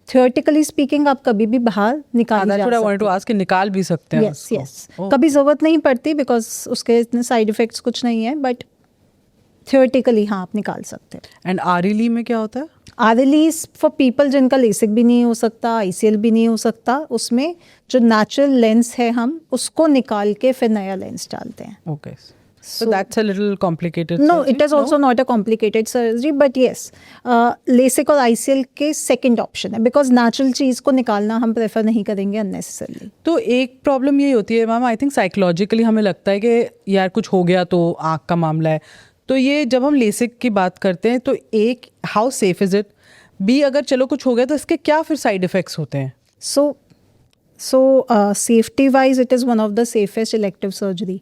थियोरेटिकली स्पीकिंग आप कभी भी बाहर निकाल निकाल भी सकते हैं। यस, कभी ज़रूरत नहीं पड़ती बिकॉज उसके इतने साइड इफ़ेक्ट्स कुछ नहीं है, बट थियोरेटिकली हाँ आप निकाल सकते हैं। एंड RLE में क्या होता है? RLE फॉर पीपल जिनका लेसिक भी नहीं हो सकता, ICL भी नहीं हो सकता, उसमें जो नेचुरल लेंस है हम उसको निकाल के फिर नया लेंस डालते हैं। Okay, so that's a little complicated. No, it is also not a complicated surgery, but yes, LASIK और ICL के second option है, because natural चीज़ को निकालना हम प्रेफर नहीं करेंगे unnecessarily। तो एक प्रॉब्लम ये होती है मैम, आई थिंक साइकोलॉजिकली हमें लगता है कि यार कुछ हो गया तो आँख का मामला है, तो ये जब हम लेसिक की बात करते हैं तो एक how safe is it, be अगर चलो कुछ हो गया तो इसके क्या फिर साइड इफ़ेक्ट्स होते हैं? सो safety wise it is one of the safest elective surgery.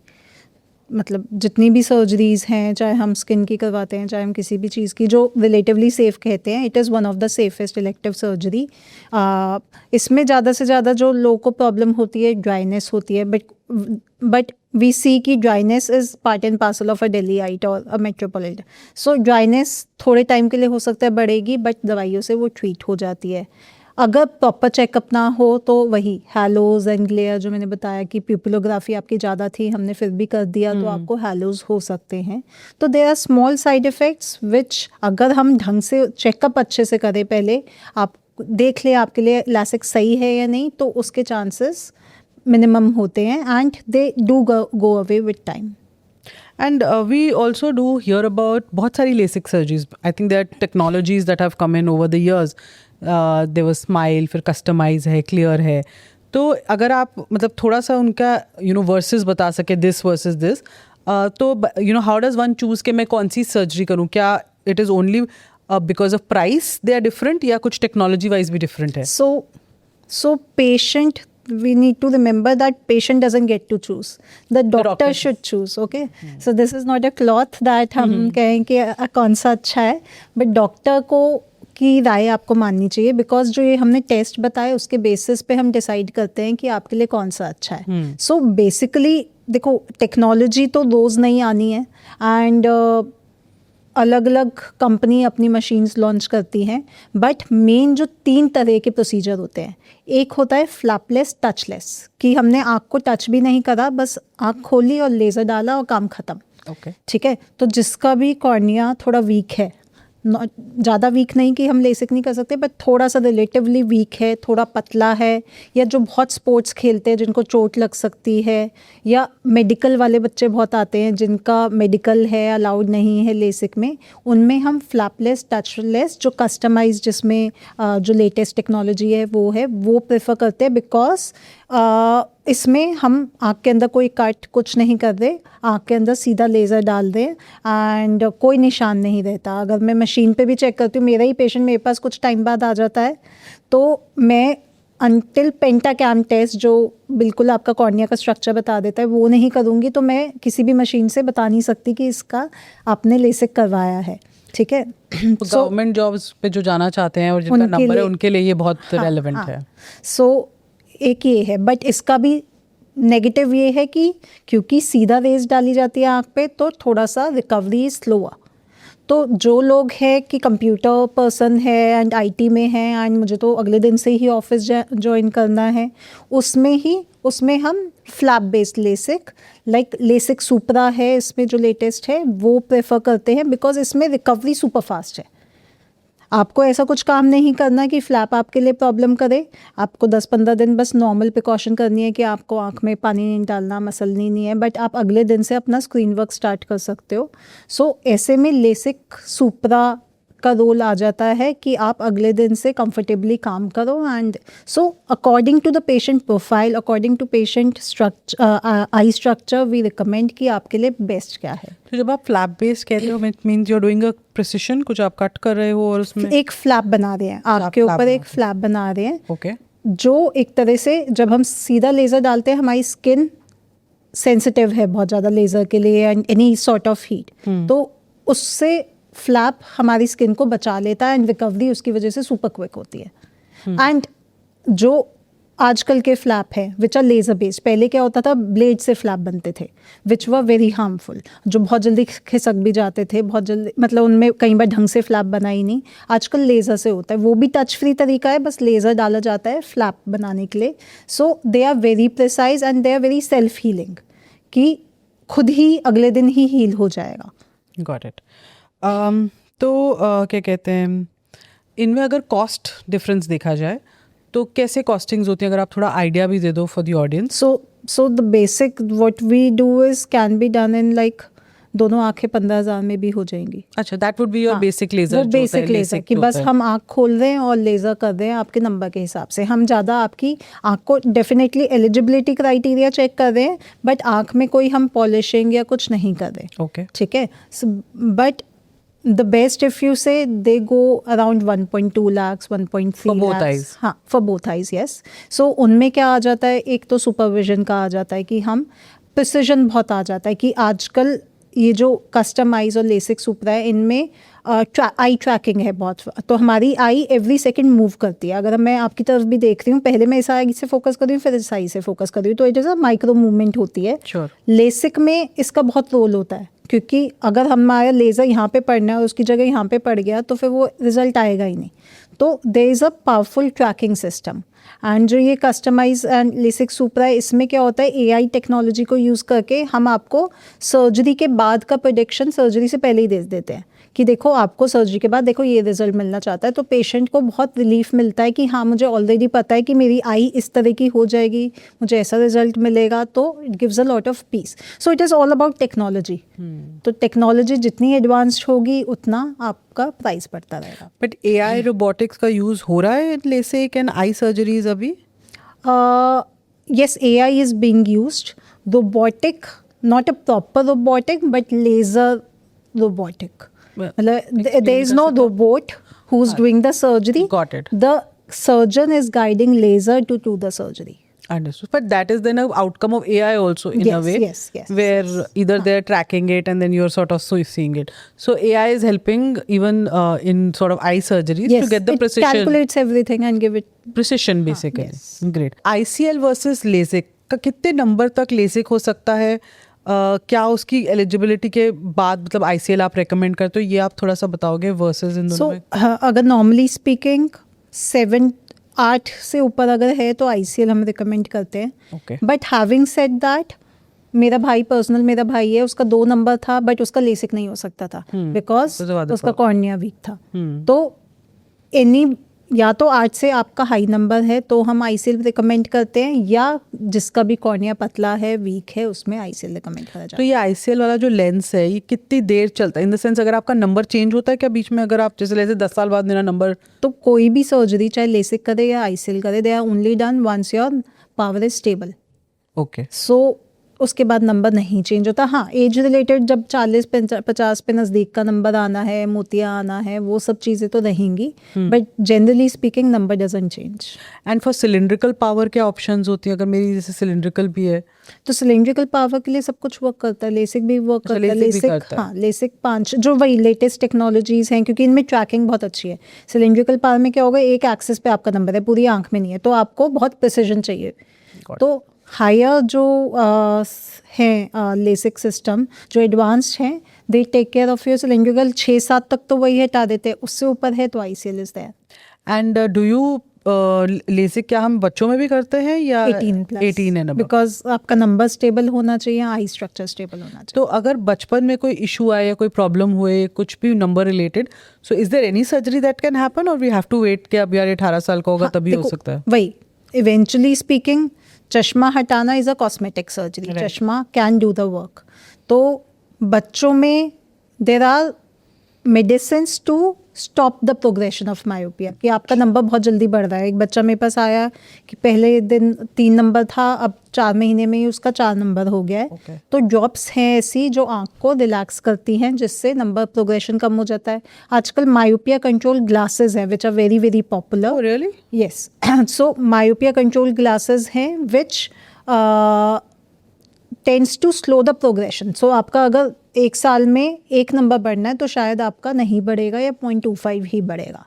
मतलब जितनी भी सर्जरीज़ हैं, चाहे हम स्किन की करवाते हैं, चाहे हम किसी भी चीज़ की जो रिलेटिवली सेफ़ कहते हैं, it is one of the safest elective surgery. इसमें ज़्यादा से ज़्यादा जो लोगों को प्रॉब्लम होती है ड्राइनेस होती है, बट वी सी कि dryness is part and parcel of a Delhiite और अ मेट्रोपॉलिटन। सो ड्राइनेस थोड़े टाइम के लिए हो सकता है बढ़ेगी, बट दवाइयों से वो ट्रीट हो जाती है। अगर प्रॉपर चेकअप ना हो तो वही हैलोज एंड ग्लेयर जो मैंने बताया कि प्यूपिलोग्राफी आपकी ज़्यादा थी, हमने फिर भी कर दिया तो आपको हैलोज हो सकते हैं। तो there are small side effects which अगर हम ढंग से चेकअप अच्छे से करें, पहले आप देख ले आपके लिए LASIK सही है या नहीं, तो उसके चांसेस मिनिमम होते हैं and they do go away with time. And we also do hear about बहुत सारी LASIK surgeries. I think there are technologies that have come in over the years. There was Smile, फिर Customize है, Clear है. तो अगर आप मतलब थोड़ा सा उनका verses बता सके this versus this, तो how does one choose कि मैं कौन सी सर्जरी करूँ? क्या it is only because of price they are different या कुछ technology wise भी different है? So patient, we need to remember that patient doesn't get to choose. The doctor should choose, okay? So this is not a cloth that हम कहें कि कौन सा अच्छा है, but doctor को की राय आपको माननी चाहिए, बिकॉज जो ये हमने टेस्ट बताए उसके बेसिस पे हम डिसाइड करते हैं कि आपके लिए कौन सा अच्छा है. सो बेसिकली देखो, टेक्नोलॉजी तो रोज़ नहीं आनी है एंड अलग अलग कंपनी अपनी मशीन्स लॉन्च करती हैं, बट मेन जो 3 तरह के प्रोसीजर होते हैं, एक होता है फ्लैपलेस टचलेस, कि हमने आँख को टच भी नहीं करा, बस आँख खोली और लेज़र डाला और काम ख़त्म. Okay. ठीक है, तो जिसका भी कॉर्निया थोड़ा वीक है, ज़्यादा वीक नहीं कि हम लेसिक नहीं कर सकते, बट थोड़ा सा रिलेटिवली वीक है, थोड़ा पतला है, या जो बहुत स्पोर्ट्स खेलते हैं जिनको चोट लग सकती है, या मेडिकल वाले बच्चे बहुत आते हैं जिनका मेडिकल है अलाउड नहीं है लेसिक में, उनमें हम फ्लैपलेस टचलेस जो कस्टमाइज जिसमें जो लेटेस्ट टेक्नोलॉजी है वो प्रेफर करते हैं, बिकॉज इसमें हम आँख के अंदर कोई कट कुछ नहीं कर रहे, आँख के अंदर सीधा लेज़र डाल दें एंड कोई निशान नहीं रहता. अगर मैं मशीन पे भी चेक करती हूँ, मेरा ही पेशेंट मेरे पास कुछ टाइम बाद आ जाता है, तो मैं अनटिल पेंटाकैम टेस्ट जो बिल्कुल आपका कॉर्निया का स्ट्रक्चर बता देता है वो नहीं करूँगी, तो मैं किसी भी मशीन से बता नहीं सकती कि इसका आपने लेसिक करवाया है. ठीक है, गवर्नमेंट जॉब्स पे जो जाना चाहते हैं और जिनका नंबर है उनके लिए ये बहुत रेलेवेंट है. सो एक ये है, बट इसका भी नेगेटिव ये है कि क्योंकि सीधा रेज डाली जाती है आँख पे, तो थोड़ा सा रिकवरी स्लो. तो जो लोग हैं कि कंप्यूटर पर्सन है एंड आईटी में है एंड मुझे तो अगले दिन से ही ऑफिस ज्वाइन करना है, उसमें हम flap based LASIK, like LASIK सुपरा है इसमें जो लेटेस्ट है, वो प्रेफर करते हैं, बिकॉज इसमें रिकवरी सुपर फास्ट है. आपको ऐसा कुछ काम नहीं करना कि फ्लैप आपके लिए प्रॉब्लम करे. आपको 10-15 दिन बस नॉर्मल प्रिकॉशन करनी है कि आपको आँख में पानी नहीं डालना, मसलनी नहीं है, बट आप अगले दिन से अपना स्क्रीन वर्क स्टार्ट कर सकते हो. सो ऐसे में लेसिक सुपरा का रोल आ जाता है कि आप अगले दिन से कंफर्टेबली काम करो. And so according to the patient profile, according to patient eye structure, we recommend कि आपके लिए बेस्ट क्या है. तो जब आप फ्लैप बेस कहते हो, means you are doing a precision, कुछ आप कट कर रहे हो और उसमें एक फ्लैप बना रहे हैं आँख के ऊपर, एक फ्लैप बना रहे हैं. ओके. जो एक तरह से जब हम सीधा लेज़र डालते हैं, हमारी स्किन सेंसिटिव है बहुत ज़्यादा लेज़र के लिए and any sort of heat, तो उससे फ्लैप हमारी स्किन को बचा लेता है एंड रिकवरी उसकी वजह से सुपर क्विक होती है. एंड जो आजकल के फ्लैप है विच आर लेज़र बेस्ड, पहले क्या होता था, ब्लेड से फ्लैप बनते थे विच वर वेरी हार्मफुल, जो बहुत जल्दी खिसक भी जाते थे, बहुत जल्दी, मतलब उनमें कई बार ढंग से फ्लैप बना ही नहीं. आजकल लेज़र से होता है, वो भी टच फ्री तरीका है, बस लेज़र डाला जाता है फ्लैप बनाने के लिए. So they are very precise and they are very self healing, कि खुद ही अगले दिन ही हील हो जाएगा. Got it. तो क्या कहते हैं, इनमें अगर कॉस्ट डिफरेंस देखा जाए तो कैसे कॉस्टिंग्स होती हैं, अगर आप थोड़ा आइडिया भी दे दो for the audience. So the basic what we do is can be done in like दोनों आंखें 15,000 में भी हो जाएंगी. अच्छा, that would be your basic laser. वो बेसिक लेजर कि बस हम आँख खोल रहे हैं और लेजर कर रहे हैं आपके नंबर के हिसाब से. हम ज़्यादा आपकी आँख को डेफिनेटली एलिजिबिलिटी क्राइटेरिया चेक कर रहे हैं, बट आँख में कोई हम पॉलिशिंग या कुछ नहीं कर रहे. ओके, ठीक है. But the best if you say they go around 1.2 lakhs 1.3 for both lakhs. eyes. हाँ, for both eyes, yes. So उनमें क्या आ जाता है, एक तो सुपरविजन का आ जाता है कि हम प्रिसिजन बहुत आ जाता है कि आजकल ये जो कस्टमाइज और लेसिक सुपरा है इनमें आई ट्रैकिंग है बहुत. तो हमारी आई एवरी सेकंड मूव करती है. अगर मैं आपकी तरफ भी देख रही हूँ, पहले मैं इस आई से फोकस कर रही हूँ, फिर इस आई से फोकस कर रही हूँ, तो it is a micro movement होती है. Sure. लेसिक में इसका बहुत रोल होता है, क्योंकि अगर हमारा लेज़र यहाँ पे पड़ना है और उसकी जगह यहाँ पे पड़ गया तो फिर वो रिजल्ट आएगा ही नहीं. तो there is a powerful tracking system. And जो ये कस्टमाइज एंड लेसिक सुपरा है, इसमें क्या होता है, एआई टेक्नोलॉजी को यूज़ करके हम आपको सर्जरी के बाद का प्रेडिक्शन सर्जरी से पहले ही दे देते हैं कि देखो आपको सर्जरी के बाद देखो ये रिजल्ट मिलना चाहता है, तो पेशेंट को बहुत रिलीफ मिलता है कि हाँ मुझे ऑलरेडी पता है कि मेरी आई इस तरह की हो जाएगी, मुझे ऐसा रिजल्ट मिलेगा, तो it gives a lot of peace. So it is all about technology. तो टेक्नोलॉजी जितनी एडवांस्ड होगी उतना आपका प्राइस बढ़ता रहेगा. बट AI रोबोटिक्स का यूज हो रहा है लेसिक एंड आई सर्जरीज अभी? Yes, AI is being used. Robotic, not a proper robotic, but laser robotic. Well, मतलब there is no robot who's doing the surgery. Got it. The surgeon is guiding laser to do the surgery. Understood. But that is then an outcome of AI also in a Yes, way. yes, Where yes. either they're tracking it and then you're sort of seeing it. So AI is helping even in sort of eye surgeries Yes, to get the it precision. calculates everything and give it. Precision basically. yes. Great. ICL versus LASIK का कितने number तक LASIK हो सकता है? क्या उसकी eligibility के बाद मतलब ICL आप रेकमेंड करते हो, ये आप थोड़ा सा बताओगे वर्सेस इन दोनों सो में? अगर नॉर्मली स्पीकिंग 7-8 से ऊपर अगर है तो ICL हम रिकमेंड करते हैं. Okay. But having said that, मेरा भाई है, उसका 2 नंबर था बट उसका लेसिक नहीं हो सकता था बिकॉज Because of other उसका problem. कॉर्निया वीक था. तो एनी या तो 8 से आपका हाई नंबर है तो हम ICL रिकमेंड करते हैं, या जिसका भी कॉर्निया पतला है वीक है उसमें ICL रिकमेंड करा जाता तो है. ये ICL वाला जो लेंस है ये कितनी देर चलता है? इन द सेंस अगर आपका नंबर चेंज होता है क्या बीच में? अगर आप जैसे 10 साल बाद मेरा नंबर, तो कोई भी सर्जरी चाहे लेसिक करे या ICL करे, they are only done once your power is stable. Okay, so उसके बाद नंबर नहीं चेंज होता. हाँ, एज रिलेटेड जब 40-50 पे नज़दीक का नंबर आना है, मोतिया आना है, वो सब चीज़ें तो रहेंगी, but generally speaking number doesn't change. And for cylindrical power क्या ऑप्शंस होती हैं अगर मेरी जैसे सिलिंड्रिकल भी है? तो सिलेंड्रिकल पावर के लिए सब कुछ वर्क करता है, लेसिक भी वर्क अच्छा, करता है. LASIK भी करता है. हाँ, लेसिक 5 जो वही लेटेस्ट टेक्नोलॉजीज हैं, क्योंकि इनमें ट्रैकिंग बहुत अच्छी है. सिलेंड्रिकल पावर में क्या होगा, एक एक्सिस पे आपका नंबर है, पूरी आंख में नहीं है, तो आपको बहुत प्रिसिजन चाहिए. तो हायर जो हैं लेसिक सिस्टम जो एडवांस्ड हैं, they take care of your cylindrical. 6-7 तक तो वही हटा देते हैं, उससे ऊपर है तो ICL is there. And do you LASIK क्या हम बच्चों में भी करते हैं या 18+ 18 एंड अबव? बिकॉज आपका नंबर स्टेबल होना चाहिए, आई स्ट्रक्चर स्टेबल होना चाहिए. तो अगर बचपन में कोई इशू आए या कोई प्रॉब्लम हुए कुछ भी number related, so is there any surgery that can happen और वी हैव टू वेट कि अब यार 18 साल का होगा हाँ, तभी हो देखो, सकता है? वही इवेंचुअली स्पीकिंग चश्मा हटाना is a cosmetic surgery. Right. चश्मा कैन डू द वर्क. तो बच्चों में there are medicines to stop the progression of myopia, कि आपका नंबर बहुत जल्दी बढ़ रहा है. एक बच्चा मेरे पास आया कि पहले दिन 3 नंबर था, अब 4 महीने में ही उसका 4 नंबर हो गया है. Okay. तो ड्रॉप्स हैं ऐसी जो आंख को रिलैक्स करती हैं, जिससे नंबर प्रोग्रेशन कम हो जाता है. आजकल मायोपिया कंट्रोल ग्लासेस हैं which are very very popular. Oh, really? Yes. So myopia control glasses हैं which tends to slow the progression. So आपका अगर 1 साल में 1 नंबर बढ़ना है तो शायद आपका नहीं बढ़ेगा या 0.25 ही बढ़ेगा.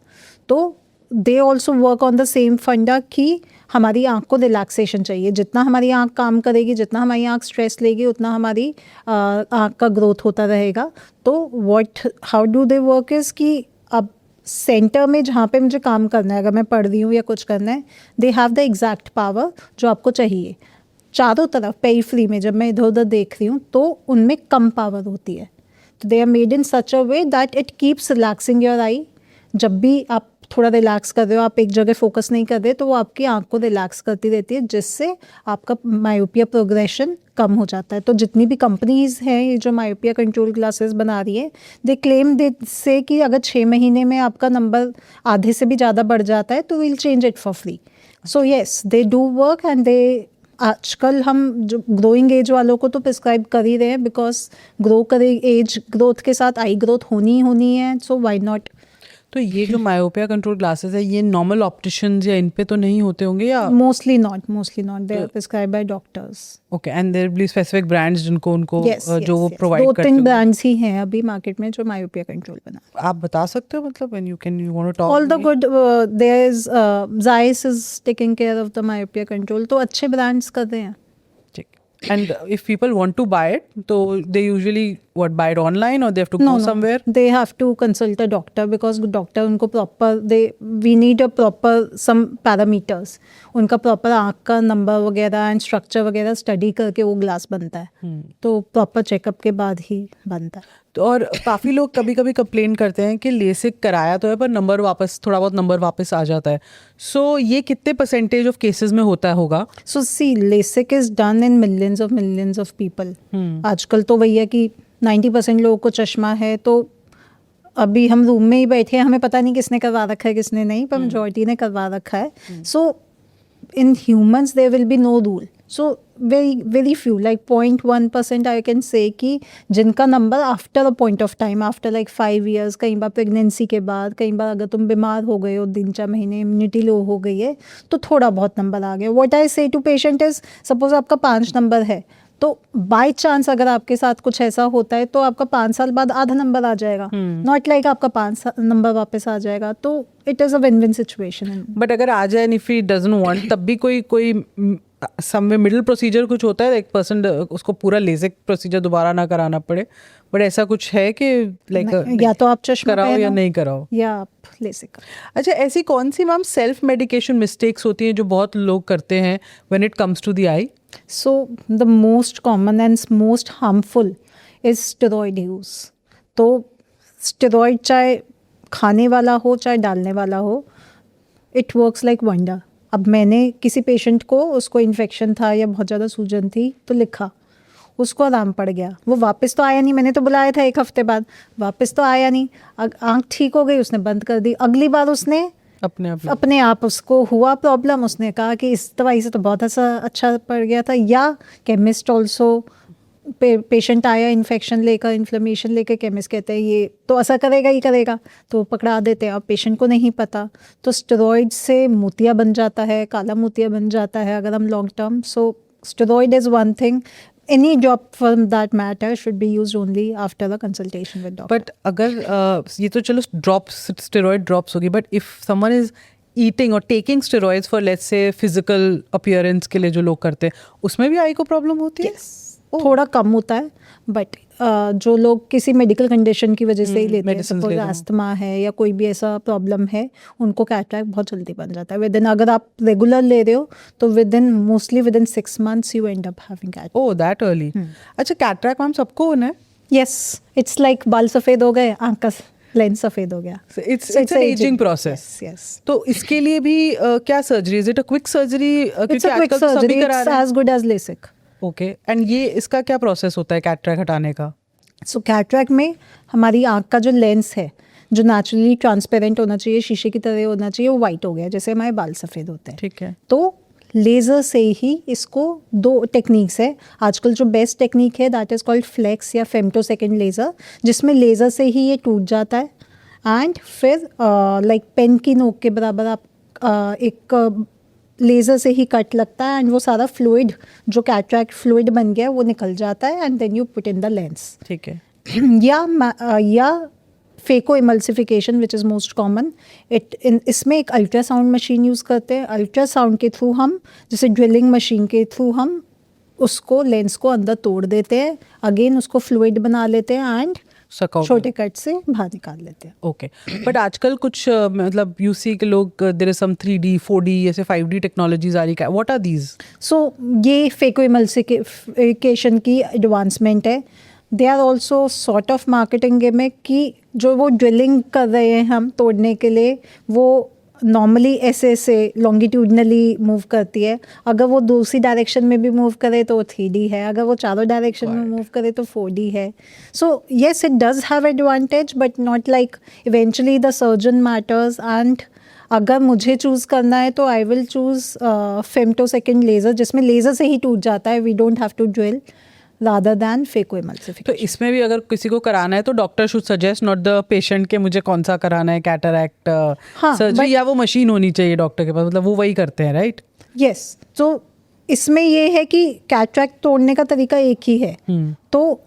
तो they also work on the same फंडा कि हमारी आँख को रिलैक्सेशन चाहिए. जितना हमारी आँख काम करेगी, जितना हमारी आँख स्ट्रेस लेगी, उतना हमारी आँख का ग्रोथ होता रहेगा. तो how do they work is कि अब सेंटर में जहाँ पे मुझे काम करना है, अगर मैं पढ़ रही हूँ या कुछ करना है, they have the exact power जो आपको चाहिए. चारों तरफ पेरिफेरी में जब मैं इधर उधर देख रही हूँ तो उनमें कम पावर होती है. तो they are made in such a way that it keeps relaxing your eye. जब भी आप थोड़ा रिलैक्स कर रहे हो, आप एक जगह फोकस नहीं कर रहे, तो वो आपकी आंख को रिलैक्स करती रहती है, जिससे आपका मायोपिया प्रोग्रेशन कम हो जाता है. तो जितनी भी कंपनीज हैं ये जो मायोपिया कंट्रोल ग्लासेस बना रही है, दे क्लेम से कि अगर 6 महीने में आपका नंबर आधे से भी ज़्यादा बढ़ जाता है तो will change it for free. So yes, they do work and they आजकल हम जो ग्रोइंग एज वालों को तो प्रिस्क्राइब कर ही रहे हैं, बिकॉज एज ग्रोथ के साथ आई ग्रोथ होनी ही होनी है. So why not. तो ये जो मायोपिया कंट्रोल ग्लासेस है ये नॉर्मल ऑप्टिशियंस या इन पे तो नहीं होते होंगे या? Mostly not they are prescribe by doctors. Okay, and there be specific brands जिनको उनको जो वो प्रोवाइड करते 2-3 हैं? ब्रांड्स ही हैं अभी मार्केट में जो मायोपिया कंट्रोल बना. आप बता सकते हो मतलब when you want to talk? All the good, there is Zeiss is taking care of the myopia control. तो अच्छे ब्रांड्स कर रहे हैं. ठीक. And if people want to buy it तो they usually what, buy it online or they have to go somewhere? They have to consult a doctor because doctor उनको proper we need a proper some parameters. उनका proper आँख का number वगैरह and structure वगैरह study करके वो glass बनता है. तो proper checkup के बाद ही बनता है. तो और काफ़ी लोग कभी कभी कंप्लेन करते हैं कि लेसिक कराया तो है पर नंबर वापस, थोड़ा बहुत नंबर वापस आ जाता है. सो ये कितने % ऑफ केसेस में होता होगा? So see, LASIK is done in millions of people. आजकल तो भैया कि 90% लोगों को चश्मा है, तो अभी हम रूम में ही बैठे हैं, हमें पता नहीं किसने करवा रखा है किसने नहीं, पर मेजॉरिटी ने करवा रखा है. सो in humans there will be no rule. So very few, like 0.1% I can say कि जिनका number after a point of time, after like 5 years, कई बार प्रेगनेंसी के बाद, कई बार अगर तुम बीमार हो गए हो 3-4 महीने, इम्यूनिटी लो हो गई है, तो थोड़ा बहुत नंबर आ गया. व्हाट आई से टू पेशेंट इज, सपोज आपका 5 नंबर है, तो बाय चांस अगर आपके साथ कुछ ऐसा होता है तो आपका 5 साल बाद आधा नंबर आ जाएगा. नॉट लाइक आपका 5 नंबर वापस आ जाएगा. तो it is a win win situation. But अगर आ जाए, इफ ही डजंट वांट, तब भी कोई समवे मिडिल प्रोसीजर कुछ होता है, 1% उसको पूरा लेसिक प्रोसीजर दोबारा ना कराना पड़े. बट ऐसा कुछ है कि लाइक या तो आप चश्मा कराओ पहनो या नहीं कराओ, या आप लेसिक. अच्छा, ऐसी कौन सी मैम सेल्फ मेडिकेशन मिस्टेक्स होती हैं जो बहुत लोग करते हैं when it comes to the eye? So the most common and most harmful is steroid use. तो steroid चाहे खाने वाला हो चाहे डालने वाला हो, it works like wonder. अब मैंने किसी पेशेंट को, उसको इन्फेक्शन था या बहुत ज़्यादा सूजन थी, तो लिखा, उसको आराम पड़ गया, वो वापस तो आया नहीं. मैंने तो बुलाया था 1 हफ्ते बाद, वापस तो आया नहीं. आँख ठीक हो गई, उसने बंद कर दी. अगली बार उसने अपने आप उसको हुआ प्रॉब्लम, उसने कहा कि इस दवाई से तो बहुत अच्छा पड़ गया था. या केमिस्ट ऑल्सो, पेशेंट आया इन्फेक्शन लेकर, इन्फ्लेमेशन लेकर, केमिस्ट कहते हैं ये तो असर करेगा ही करेगा, तो पकड़ा देते हैं. अब पेशेंट को नहीं पता, तो स्टेरॉइड से मोतिया बन जाता है, काला मोतिया बन जाता है अगर हम long term. So steroid is one thing. Any drop from that matter should be used only after the consultation with doctor. But अगर ये तो चलो स्टेरॉइड ड्रॉप्स होगी, but if someone is eating और taking steroids for let's say physical appearance के लिए जो लोग करते हैं, उसमें भी आई को प्रॉब्लम होती है? थोड़ा कम होता है, बट जो लोग किसी मेडिकल कंडीशन की वजह से ही लेते हैं, सपोज अस्थमा है या कोई भी ऐसा प्रॉब्लम है, उनको कैटरैक्ट बहुत जल्दी बन जाता है. विदिन, अगर आप रेगुलर ले रहे हो तो mostly within 6 months you and up having cataract. Oh, that early. अच्छा, कैटरैक्ट मैम सबको होना है? यस, इट्स लाइक बाल सफ़ेद हो गए, आँख का लेंस सफ़ेद हो गया. It's an ageing process. Yes. तो इसके लिए भी क्या surgery, is it a quick surgery? It's a quick surgery, it's as good as LASIK. Okay. And ये इसका क्या प्रोसेस होता है कैटरैक्ट हटाने का? सो कैटरैक्ट में हमारी आँख का जो लेंस है, जो नेचुरली ट्रांसपेरेंट होना चाहिए, शीशे की तरह होना चाहिए, वो वाइट हो गया, जैसे हमारे बाल सफ़ेद होते हैं. ठीक है. तो लेज़र से ही इसको 2 टेक्निक्स है. आजकल जो बेस्ट टेक्निक है दैट इज़ कॉल्ड फ्लेक्स या फेम्टोसेकेंड लेज़र, जिसमें लेज़र से ही ये टूट जाता है. एंड फिर लाइक पेन की नोक के बराबर आप एक लेज़र से ही कट लगता है, एंड वो सारा फ्लूइड, जो कैटरैक्ट फ्लूइड बन गया, वो निकल जाता है, and then you put in the lens. ठीक है. या phaco emulsification which is most common. इसमें एक अल्ट्रासाउंड मशीन यूज़ करते हैं. अल्ट्रासाउंड के थ्रू हम, जैसे ड्रिलिंग मशीन के थ्रू हम उसको, लेंस को अंदर तोड़ देते हैं, अगेन उसको फ्लूइड बना लेते हैं, एंड छोटे कट से बाहर निकाल लेते हैं. ओके. बट आजकल कुछ मतलब यू सी के लोग, there is some 3D 4D ऐसे 5D टेक्नोलॉजीज आ रही है. What are these? सो ये फेको इमल्सिफिकेशन की एडवांसमेंट है. They are also sort of marketing gimmick कि जो वो ड्रिलिंग कर रहे हैं हम तोड़ने के लिए, वो नॉर्मली ऐसे लॉन्गिट्यूडनली मूव करती है. अगर वो दूसरी डायरेक्शन में भी मूव करे तो 3D है, अगर वो चारों डायरेक्शन में मूव करे तो 4D है. So yes, it does have advantage, but not like eventually the surgeon matters. And अगर मुझे चूज़ करना है तो I will choose femtosecond laser, जिसमें लेज़र से ही टूट जाता है, we don't have to drill, rather than phacoemulsification. तो इसमें भी अगर किसी को कराना है तो doctor should suggest, not the patient के मुझे कौन सा कराना है, कैटरैक्ट सर्जरी, या वो मशीन होनी चाहिए डॉक्टर के पास, मतलब वो वही करते हैं, राइट? यस. तो इसमें ये है कि कैटरैक्ट तोड़ने का तरीका एक ही है. तो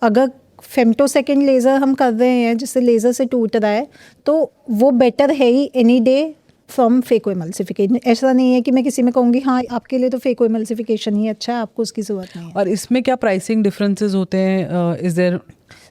अगर फेम्टोसेकेंड लेज़र हम कर रहे हैं, जिससे लेज़र से टूट रहा है, तो वो बेटर है ही any day from phacoemulsification. ऐसा नहीं है कि मैं किसी में कहूँगी हाँ आपके लिए तो फेको एमल्सिफिकेशन ही अच्छा है, आपको उसकी ज़रूरत नहीं है। और इसमें क्या प्राइसिंग डिफरेंसेस होते हैं? Is there?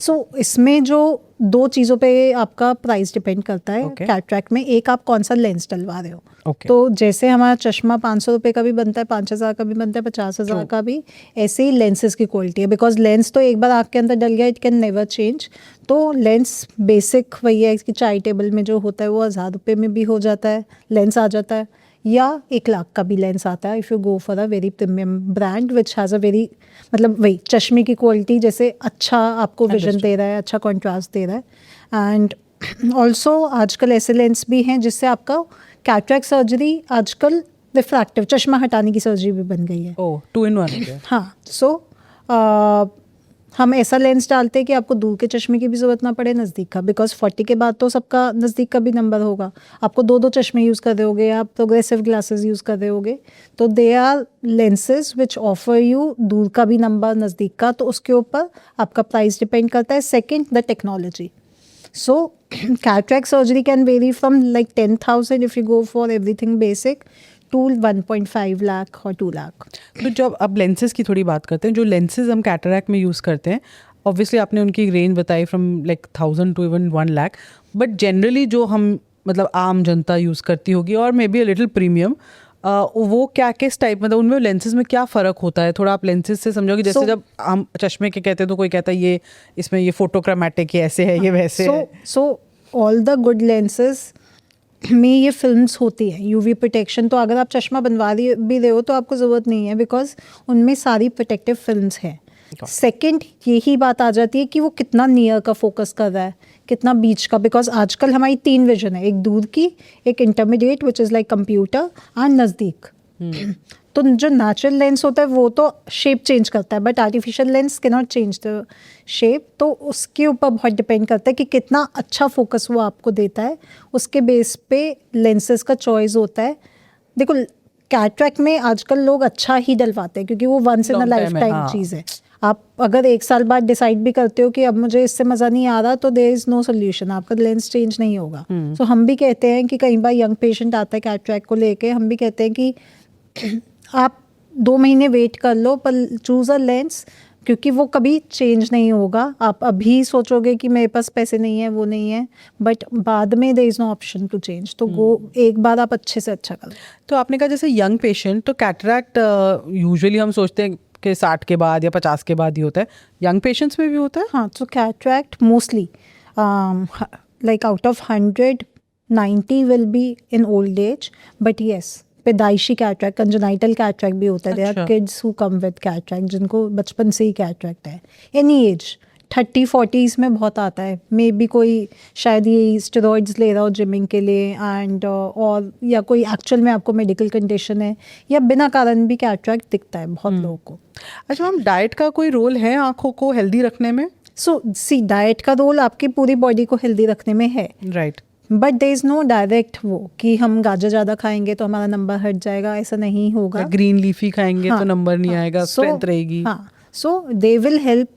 सो इसमें जो दो चीज़ों पे आपका प्राइस डिपेंड करता है Okay. कैटरैक्ट में। एक, आप कौन सा लेंस डलवा रहे हो। Okay. तो जैसे हमारा चश्मा 500 रुपये का भी बनता है, 5,000 का भी बनता है, 50,000 का भी, ऐसे ही लेंसेज की क्वालिटी है। बिकॉज लेंस तो एक बार आँख के अंदर डल गया, इट कैन नेवर चेंज। तो लेंस बेसिक वही है कि चाय टेबल में जो होता है वो 1,000 रुपये में भी हो जाता है, लेंस आ जाता है, या 1,00,000 का भी लेंस आता है if you go for a very premium brand which has a very, मतलब वही चश्मे की क्वालिटी जैसे अच्छा आपको विजन दे रहा है, अच्छा कॉन्ट्रास्ट दे रहा है। एंड ऑल्सो आजकल ऐसे लेंस भी हैं जिससे आपका कैटरैक्ट सर्जरी आजकल रिफ्रैक्टिव चश्मा हटाने की सर्जरी भी बन गई है। ओह, 2 in 1 हो गया। हाँ, सो हम ऐसा लेंस डालते हैं कि आपको दूर के चश्मे की भी ज़रूरत ना पड़े, नज़दीक का। बिकॉज 40 के बाद तो सबका नज़दीक का भी नंबर होगा, आपको 2-2 चश्मे यूज़ कर रहे होगे, आप प्रोग्रेसिव ग्लासेस यूज़ कर रहे होगे। तो they are lenses which offer you दूर का भी नंबर, नज़दीक का। तो उसके ऊपर आपका प्राइस डिपेंड करता है। Second, the technology. So cataract surgery can vary from like 10,000 if you go for everything basic to 1.5 lakh or 2 lakh. तो जब अब लेंसेज की थोड़ी बात करते हैं, जो लेंसेज हम कैटरैक्ट में यूज़ करते हैं, ऑब्वियसली आपने उनकी रेंज बताई from like 1,000 to even 1 lakh, but generally जो हम मतलब आम जनता यूज़ करती होगी और may be a little premium, वो क्या किस टाइप, मतलब उनमें लेंसेज में क्या फ़र्क होता है? थोड़ा आप लेंसेज से समझोगे। जैसे जब हम चश्मे के कहते हैं तो कोई कहता है ये इसमें ये फोटोक्रोमैटिक, ये ऐसे है, ये वैसे है। So all the good lenses में ये फिल्म्स होती हैं, यूवी प्रोटेक्शन। तो अगर आप चश्मा बनवा भी रहे हो तो आपको ज़रूरत नहीं है, बिकॉज उनमें सारी प्रोटेक्टिव फिल्म्स हैं। सेकंड, यही बात आ जाती है कि वो कितना नियर का फोकस कर रहा है, कितना बीच का। बिकॉज आजकल हमारी 3 विजन है, एक दूर की, एक intermediate which is like computer, and नज़दीक। तो जो नेचुरल लेंस होता है वो तो शेप चेंज करता है, but artificial lens can not change the shape. तो उसके ऊपर बहुत डिपेंड करता है कि कितना अच्छा फोकस वो आपको देता है, उसके बेस पे लेंसेज का चॉइस होता है। देखो कैटरैक्ट में आजकल लोग अच्छा ही डलवाते हैं क्योंकि वो once in a Long time life है, टाइम हाँ। चीज़ है। आप अगर 1 साल बाद डिसाइड भी करते हो कि अब मुझे इससे मज़ा नहीं आ रहा, तो देयर इज़ नो सोल्यूशन, आपका लेंस चेंज नहीं होगा। सो हम भी कहते हैं कि कई बार यंग पेशेंट आता है कैटरैक्ट को लेके, हम भी कहते हैं कि आप 2 महीने वेट कर लो, पर चूज़ अ लेंस, क्योंकि वो कभी चेंज नहीं होगा। आप अभी सोचोगे कि मेरे पास पैसे नहीं है, वो नहीं है, बट बाद में there is no option to change. तो वो एक बार आप अच्छे से अच्छा करो। तो आपने कहा जैसे यंग पेशेंट, तो कैटरैक्ट यूजुअली हम सोचते हैं कि 60 के बाद या 50 के बाद ही होता है, यंग पेशेंट्स में भी होता है? हाँ, तो cataract mostly like out of 100, 90 will be in old age, but yes पैदाइशी कैटरैक्ट, कंजेनाइटल कैटरैक्ट भी होता है। देयर अच्छा। Are kids who come with cataract जिनको बचपन से ही कैटरैक्ट है। एनी एज 30-40s में बहुत आता है, मे बी कोई शायद ये स्टेरॉइड्स ले रहा हो जिमिंग के लिए, एंड और या कोई एक्चुअल में आपको मेडिकल कंडीशन है, या बिना कारण भी कैटरैक्ट दिखता है बहुत लोगों को। अच्छा मैम, डाइट का कोई रोल है आँखों को हेल्दी रखने में? सो सी, डाइट का रोल आपकी पूरी बॉडी को हेल्दी रखने में है, right. But there is no direct वो कि हम गाजर ज़्यादा खाएंगे तो हमारा नंबर हट जाएगा, ऐसा नहीं होगा। ग्रीन लीफी खाएंगे हाँ, तो नंबर नहीं हाँ, आएगा, स्ट्रेंथ रहेगी। हाँ, so they will help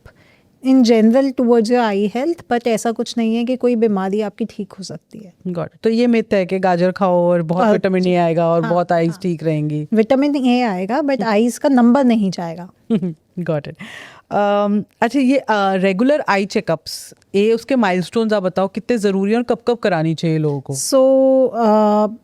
in general towards your eye health, but ऐसा कुछ नहीं है कि कोई बीमारी आपकी ठीक हो सकती है। गॉट। तो ये मिथ है कि गाजर खाओ और बहुत और- विटामिन ए आएगा और हाँ, बहुत आईज हाँ। ठीक रहेंगी। विटामिन ए आएगा बट आईज का नंबर नहीं जाएगा। Got it. अच्छा, ये रेगुलर आई चेकअप्स, ये उसके माइलस्टोन्स आप बताओ कितने ज़रूरी हैं और कब कब करानी चाहिए लोगों को? सो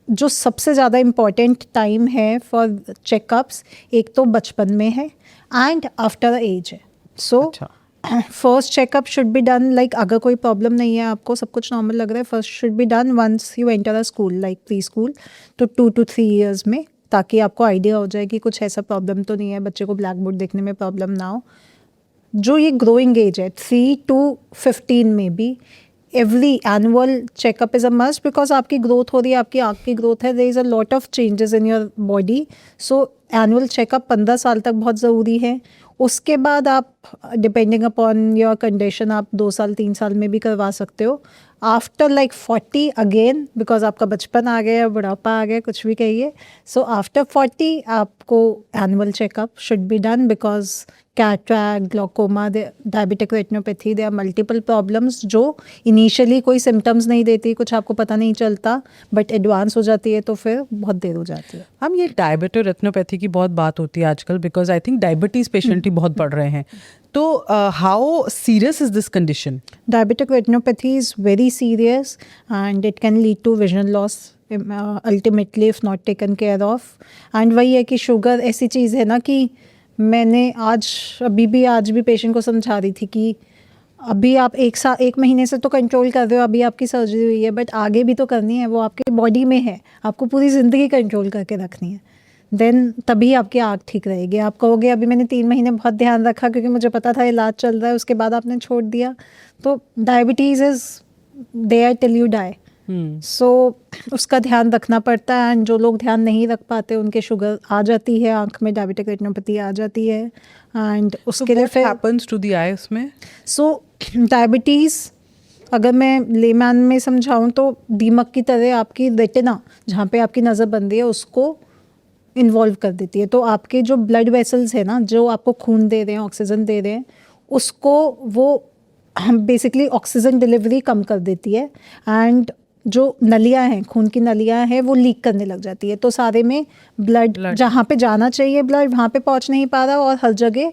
जो सबसे ज़्यादा इम्पॉर्टेंट टाइम है फॉर चेकअप्स, एक तो बचपन में है एंड आफ्टर एज है। सो अच्छा। First checkup should be done, like अगर कोई प्रॉब्लम नहीं है, आपको सब कुछ नॉर्मल लग रहा है, first should be done once you enter a school like pre school, तो 2 to 3 years में, ताकि आपको आइडिया हो जाए कि कुछ ऐसा प्रॉब्लम तो नहीं है, बच्चे को ब्लैक बोर्ड देखने में प्रॉब्लम ना हो। जो ये ग्रोइंग एज है 3 to 15 में भी every annual checkup is a must, because आपकी ग्रोथ हो रही है, आपकी आँख की ग्रोथ है, there is a lot of changes in your body. So annual checkup 15 साल तक बहुत ज़रूरी है। उसके बाद आप डिपेंडिंग अपॉन योर कंडीशन आप 2 साल 3 साल में भी करवा सकते हो. आफ्टर लाइक 40 अगेन, बिकॉज आपका बचपन आ गया, बुढ़ापा आ गया, कुछ भी कहिए. सो आफ्टर 40 आपको annual checkup should be done, because cataract, glaucoma, diabetic retinopathy, they are multiple problems जो इनिशियली कोई सिम्टम्स नहीं देती, कुछ आपको पता नहीं चलता, बट एडवांस हो जाती है तो फिर बहुत देर हो जाती है. हम ये डायबिटिक रेटिनोपैथी की बहुत बात होती है आजकल, because I think diabetes patient ही बहुत बढ़ रहे हैं. तो how serious is this condition? Diabetic retinopathy is very serious and it can lead to vision loss ultimately if not taken care of. And वही है कि शुगर ऐसी चीज़ है ना कि मैंने आज भी पेशेंट को समझा रही थी कि अभी आप 1 महीने से तो कंट्रोल कर रहे हो, अभी आपकी सर्जरी हुई है, बट आगे भी तो करनी है, वो आपके बॉडी में है, आपको पूरी ज़िंदगी कंट्रोल करके रखनी है. देन तभी आपकी आँख ठीक रहेगी. आप कहोगे अभी मैंने 3 महीने बहुत ध्यान रखा क्योंकि मुझे पता था इलाज चल रहा है, उसके बाद आपने छोड़ दिया, तो diabetes is there till you die. So उसका ध्यान रखना पड़ता है. एंड जो लोग ध्यान नहीं रख पाते उनके शुगर आ जाती है, आँख में डायबिटिक रेटिनोपैथी आ जाती है. एंड उसके लिए फिर हैपेंस टू द आई उसमें? सो डायबिटीज़ अगर मैं लेमैन में समझाऊँ तो दीमक की तरह आपकी रेटिना, जहाँ पे आपकी नज़र बनती है, उसको इन्वॉल्व कर देती है. तो आपके जो ब्लड वेसल्स है ना, जो आपको खून दे रहे हैं, ऑक्सीजन दे रहे हैं, उसको वो बेसिकली ऑक्सीजन डिलीवरी कम कर देती है. एंड जो नलियाँ हैं, खून की नलियाँ हैं, वो लीक करने लग जाती है. तो सारे में ब्लड जहाँ पे जाना चाहिए ब्लड वहाँ पे पहुँच नहीं पा रहा और हर जगह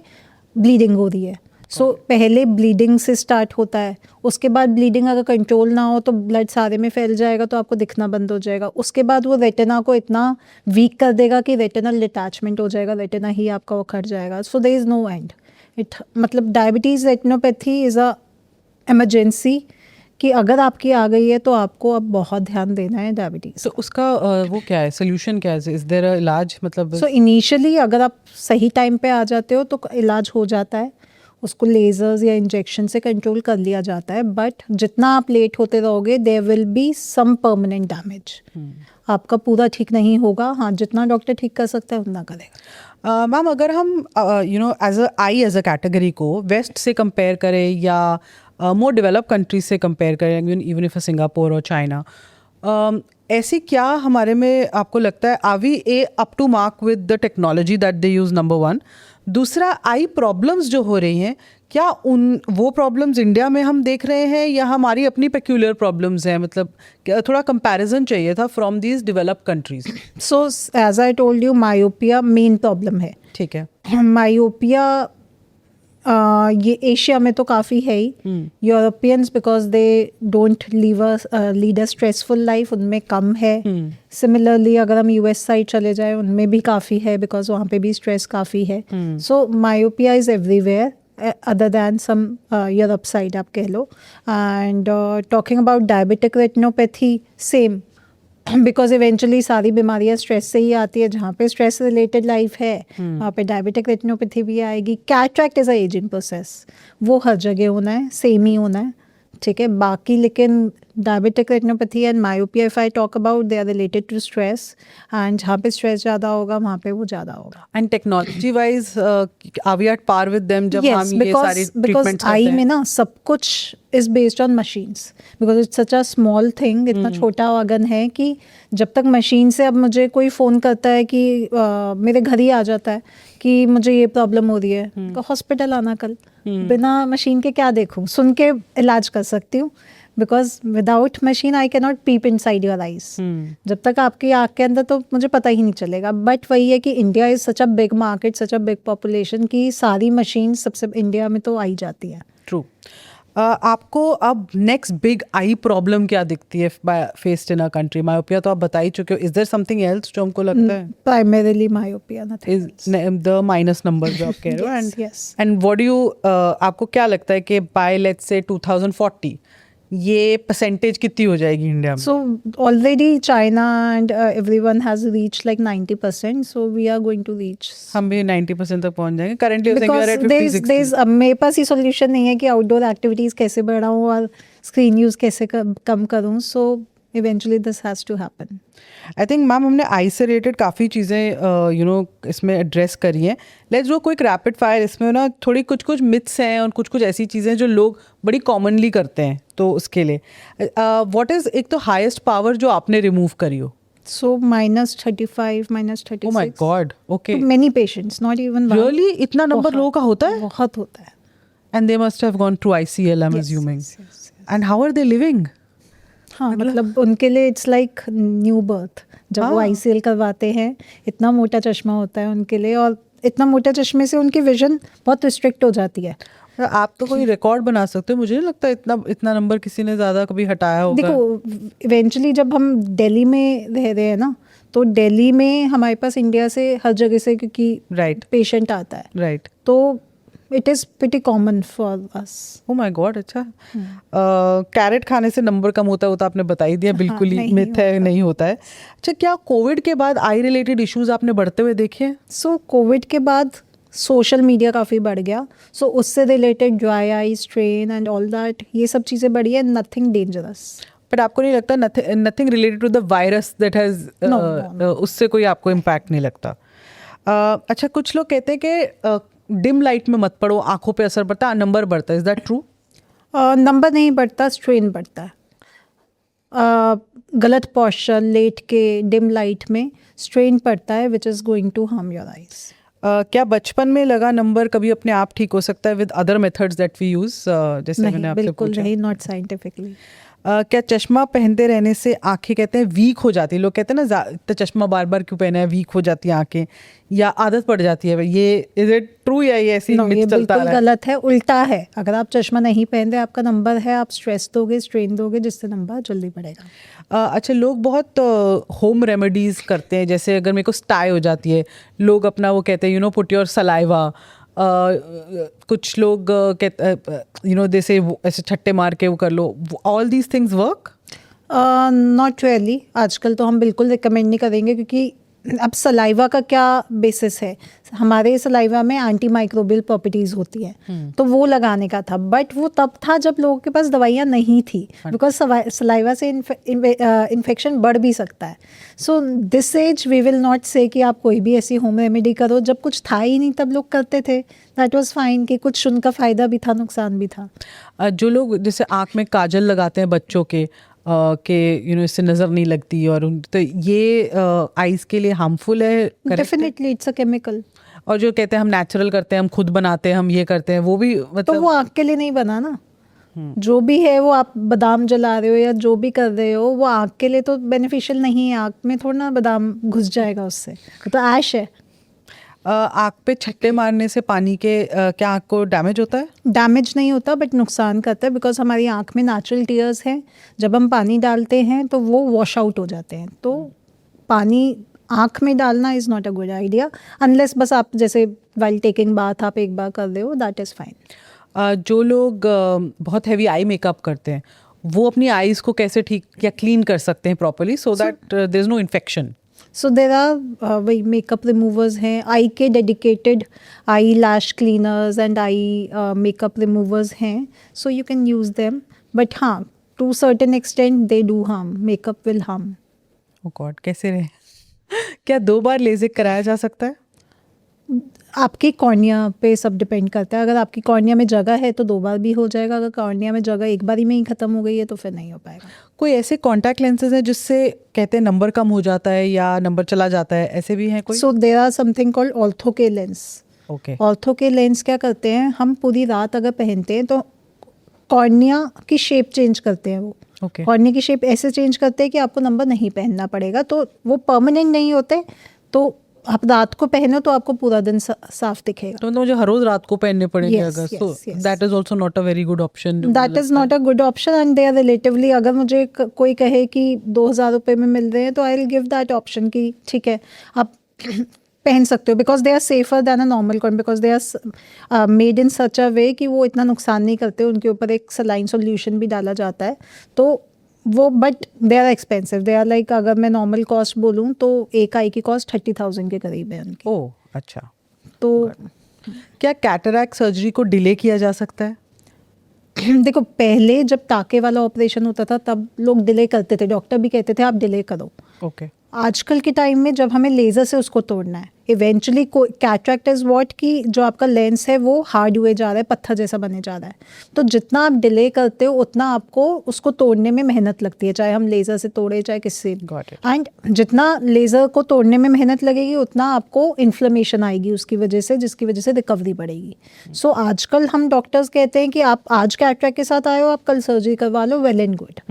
ब्लीडिंग हो रही है. सो पहले ब्लीडिंग से स्टार्ट होता है, उसके बाद ब्लीडिंग अगर कंट्रोल ना हो तो ब्लड सारे में फैल जाएगा, तो आपको दिखना बंद हो जाएगा. उसके बाद वो रेटिना को इतना वीक कर देगा कि रेटिनल डिटैचमेंट हो जाएगा, रेटिना ही आपका वो खट जाएगा. So there is no end. मतलब diabetes retinopathy is a emergency कि अगर आपकी आ गई है तो आपको अब बहुत ध्यान देना है डायबिटीज़. तो उसका वो क्या है, सोल्यूशन क्या है? इज देयर अ इलाज? मतलब सो इनिशियली अगर आप सही टाइम पे आ जाते हो तो इलाज हो जाता है, उसको लेज़र्स या इंजेक्शन से कंट्रोल कर लिया जाता है. बट जितना आप लेट होते रहोगे there will be some permanent damage. आपका पूरा ठीक नहीं होगा. हाँ, जितना डॉक्टर ठीक कर सकता है उतना करेगा. मैम, अगर हम as a I as a category को वेस्ट से कंपेयर करें या मोर डेवलप कंट्रीज से कंपेयर करें, इवन इफ सिंगापुर और चाइना, ऐसी क्या हमारे में आपको लगता है, are we up to mark with the technology that they use? Number 1. दूसरा, आई प्रॉब्लम्स जो हो रही हैं, क्या वो प्रॉब्लम्स इंडिया में हम देख रहे हैं या हमारी अपनी पेक्यूलर प्रॉब्लम्स हैं? मतलब थोड़ा कंपैरिजन चाहिए था from these developed countries. So as I told you, myopia main problem है. ठीक है. मायोपिया ये एशिया में तो काफ़ी है ही. Europeans because they don't lead a stressful life, उनमें कम है. सिमिलरली अगर हम यूएस साइड चले जाए उनमें भी काफ़ी है, बिकॉज वहाँ पे भी स्ट्रेस काफ़ी है. So myopia is everywhere other than some Europe side आप कह लो. And talking about diabetic retinopathy, same. Because eventually सारी बीमारियां स्ट्रेस से ही आती है. जहाँ पे स्ट्रेस रिलेटेड लाइफ है वहाँ पे डायबिटिक रेटिनोपैथी भी आएगी. Cataract is a ageing process, वो हर जगह होना है, सेम ही होना है. ठीक है. बाकी लेकिन diabetic retinopathy and myopia, if I talk about, they are related to stress. And जहाँ पे स्ट्रेस ज़्यादा होगा वहाँ पे वो ज़्यादा होगा. And technology wise are we at par with them जब हम ये सारी ट्रीटमेंट्स करते हैं? आई में ना सब कुछ is based on machines, because it's such a small thing. इतना छोटा ऑर्गन है कि जब तक मशीन से, अब मुझे कोई फ़ोन करता है कि मेरे घर ही आ जाता है कि मुझे ये प्रॉब्लम हो रही है, तो हॉस्पिटल आना कल. बिना मशीन के क्या देखूँ, सुन के इलाज कर सकती हूँ. Because without machine I can not peep inside your eyes. जब तक आपकी आँख के अंदर, तो मुझे पता ही नहीं चलेगा. बट वही है कि India is such a big market, such a big population की सारी मशीन सबसे इंडिया में तो आई जाती है. ट्रू. आपको अब नेक्स्ट बिग आई प्रॉब्लम क्या दिखती है faced in a country? Myopia तो आप बता ही चुके हो. इज देयर समथिंग एल्स जो हमको लगता है? Primarily myopia, is the minus number जो आप कह रहे हो. Yes. And what do you, आपको क्या लगता है कि बाय लेट्स से 2040 ये परसेंटेज कितनी हो जाएगी इंडिया में? So already China and everyone has reached like 90%. So we are going to reach. हम भी 90% तक पहुंच जाएंगे. Currently we are at Because 50-60. मेरे पास ये solution नहीं है कि आउटडोर एक्टिविटीज़ कैसे बढ़ाऊँ और स्क्रीन यूज़ कैसे कम करूँ. सो eventually this has to happen. I think ma'am हमने आई से रिलेटेड काफ़ी चीज़ें इसमें एड्रेस करी हैं. Let's do quick rapid fire. इसमें ना थोड़ी कुछ मिथ्स हैं और कुछ ऐसी चीज़ें जो लोग बड़ी कॉमनली करते हैं. तो उसके लिए व्हाट इज़ एक तो हाईएस्ट पावर जो आपने रिमूव करी हो? So -35, -36. Oh my God. Okay. To many patients, not even one. Really? इतना नंबर लोगों का होता है? बहुत होता है. And they must have gone through ICL, I'm Yes, assuming. yes. And how are they living? हाँ, मतलब उनके लिए इट्स लाइक न्यू बर्थ. जब वो ICL करवाते हैं, इतना मोटा चश्मा होता है उनके लिए, और इतना मोटा चश्मे से उनकी विजन बहुत रिस्ट्रिक्ट हो जाती है. आप तो कोई रिकॉर्ड बना सकते हो. मुझे नहीं लगता इतना नंबर किसी ने ज़्यादा कभी हटाया होगा. देखो, इवेंचुअली जब हम दिल्ली में रह रहे हैं ना, तो दिल्ली में हमारे पास इंडिया से हर जगह से क्योंकि राइट पेशेंट आता है, राइट. तो it is pretty common for us. Oh my God. अच्छा, कैरेट खाने से नंबर कम होता है, वो तो आपने बता ही दिया. बिल्कुल ही मिथ है, नहीं होता है. अच्छा, क्या कोविड के बाद आई रिलेटेड इश्यूज आपने बढ़ते हुए देखे हैं? सो कोविड के बाद सोशल मीडिया काफ़ी बढ़ गया. सो उससे related dry eye, strain and all that, ये सब चीज़ें बढ़ी है. Nothing dangerous. बट आपको नहीं लगता nothing related to the virus that has उससे कोई आपको इम्पैक्ट नहीं लगता? अच्छा, कुछ लोग कहते हैं कि डिम लाइट में मत पड़ो, आंखों पे असर पड़ता है, नंबर बढ़ता है. Is that true? नंबर नहीं बढ़ता, स्ट्रेन बढ़ता है. गलत पोस्चर, लेट के डिम लाइट में स्ट्रेन पड़ता है, which is going to harm your eyes. क्या बचपन में लगा नंबर कभी अपने आप ठीक हो सकता है with other methods that we use? जैसे मैंने नहीं, आपसे बिल्कुल पूछा. नहीं, नॉट साइंटिफिकली. क्या चश्मा पहनते रहने से आंखें कहते हैं वीक हो जाती है? लोग कहते हैं ना तो चश्मा बार बार क्यों पहना है, वीक हो जाती है आंखें, या आदत पड़ जाती है. ये इज इट ट्रू या ये ऐसी No, ये myth चलता बिल्कुल रहा है? गलत है. उल्टा है. अगर आप चश्मा नहीं पहनते, आपका नंबर है, आप स्ट्रेस दोगे, स्ट्रेन दोगे, जिससे नंबर जल्दी बढ़ेगा. अच्छा, लोग बहुत होम रेमेडीज करते हैं. जैसे अगर मेरे को स्टाई हो जाती है, लोग अपना वो कहते हैं पुट योर सलाइवा. कुछ लोग कहते जैसे ऐसे छट्टे मार के वो कर लो. All these things work? Not really. आजकल तो हम बिल्कुल रिकमेंड नहीं करेंगे, क्योंकि अब सलाइवा का क्या बेसिस है? हमारे सलाइवा में एंटी माइक्रोबियल प्रॉपर्टीज़ होती हैं, तो वो लगाने का था. बट वो तब था जब लोगों के पास दवाइयाँ नहीं थी, बिकॉज सलाइवा से इन्फेक्शन बढ़ भी सकता है. So this as we will not say कि आप कोई भी ऐसी होम रेमेडी करो. जब कुछ था ही नहीं तब लोग करते थे, दैट वाज फाइन, कि कुछ उनका फ़ायदा भी था, नुकसान भी था. जो लोग जैसे आँख में काजल लगाते हैं बच्चों के इससे नज़र नहीं लगती, और तो ये आइज़ के लिए हार्मफुल है? Definitely it's a chemical. और जो कहते हैं हम नेचुरल करते हैं, हम खुद बनाते हैं, हम ये करते हैं, वो भी मतलब तो वो आँख के लिए नहीं बना ना. जो भी है वो, आप बादाम जला रहे हो या जो भी कर रहे हो, वो आँख के लिए तो बेनिफिशियल नहीं है. आँख में थोड़ा ना बादाम घुस जाएगा उससे, तो ऐश है. आँख पे छट्टे मारने से पानी के क्या आँख को डैमेज होता है? डैमेज नहीं होता, बट नुकसान करता है, बिकॉज हमारी आँख में नेचुरल टीयर्स हैं. जब हम पानी डालते हैं तो वो वॉश आउट हो जाते हैं. तो पानी आँख में डालना is not a good idea, unless बस आप जैसे वाइल टेकिंग बाथ आप एक बार कर रहे हो, दैट इज़ फाइन. जो लोग बहुत हैवी आई मेकअप करते हैं, वो अपनी आईज़ को कैसे ठीक या क्लीन कर सकते हैं properly, so that there is no infection? So there are वही मेकअप रिमूवर्स हैं, आई के dedicated eyelash cleaners and eye makeup removers हैं. So you can use them, but हाँ, to certain extent they do harm. Makeup will harm. Oh god, कैसे रहे? क्या 2 बार Lasik कराया जा सकता है? आपकी कॉर्निया पे सब डिपेंड करता है. अगर आपकी कॉर्निया में जगह है तो 2 बार भी हो जाएगा. अगर कॉर्निया में जगह एक बार ही में ही ख़त्म हो गई है तो फिर नहीं हो पाएगा. कोई ऐसे कॉन्टैक्ट लेंसेज हैं जिससे कहते हैं नंबर कम हो जाता है या नंबर चला जाता है, ऐसे भी हैं कोई? So there are something called ortho k lens. Okay. Ortho k lens क्या करते हैं, हम पूरी रात अगर पहनते हैं तो कॉर्निया की शेप चेंज करते हैं. वो ओके. कॉर्निया की शेप ऐसे चेंज करते हैं कि आपको नंबर नहीं पहनना पड़ेगा. तो वो परमानेंट नहीं होते, तो आप रात को पहनो तो आपको पूरा दिन साफ दिखेगा. तो मुझे हर रोज रात को पहनने पड़ेंगे Yes, अगर, yes, तो yes. That is also not a very good option. That is not a good option, and they are relatively, अगर मुझे कोई कहे कि 2,000 रुपये में मिल रहे हैं तो I will give that option कि ठीक है आप पहन सकते हो, because they are safer than a normal coin, because they are made in such a way कि वो इतना नुकसान नहीं करते. उनके ऊपर एक सलाइन सॉल्यूशन भी डाला जाता है, तो वो, but they are expensive. They are like, अगर मैं नॉर्मल कॉस्ट बोलूँ तो एक आई की कॉस्ट 30,000 के करीब है उनकी. ओह अच्छा. तो क्या कैटरैक्ट सर्जरी को डिले किया जा सकता है? देखो पहले जब टाके वाला ऑपरेशन होता था तब लोग डिले करते थे, डॉक्टर भी कहते थे आप डिले करो। ओके आजकल के टाइम में जब हमें लेज़र से उसको तोड़ना है, इवेंचुअली कैटरैक्ट इज व्हाट कि जो आपका लेंस है वो हार्ड हुए जा रहा है, पत्थर जैसा बने जा रहा है। तो जितना आप डिले करते हो उतना आपको उसको तोड़ने में मेहनत लगती है, चाहे हम लेज़र से तोड़े चाहे किससे। Got it. एंड जितना लेज़र को तोड़ने में मेहनत लगेगी उतना आपको इन्फ्लेमेशन आएगी उसकी वजह से, जिसकी वजह से रिकवरी बढ़ेगी। सो आजकल हम डॉक्टर्स कहते हैं कि आप आज कैटरैक्ट के साथ आए हो, आप कल सर्जरी करवा लो, वेल एंड गुड।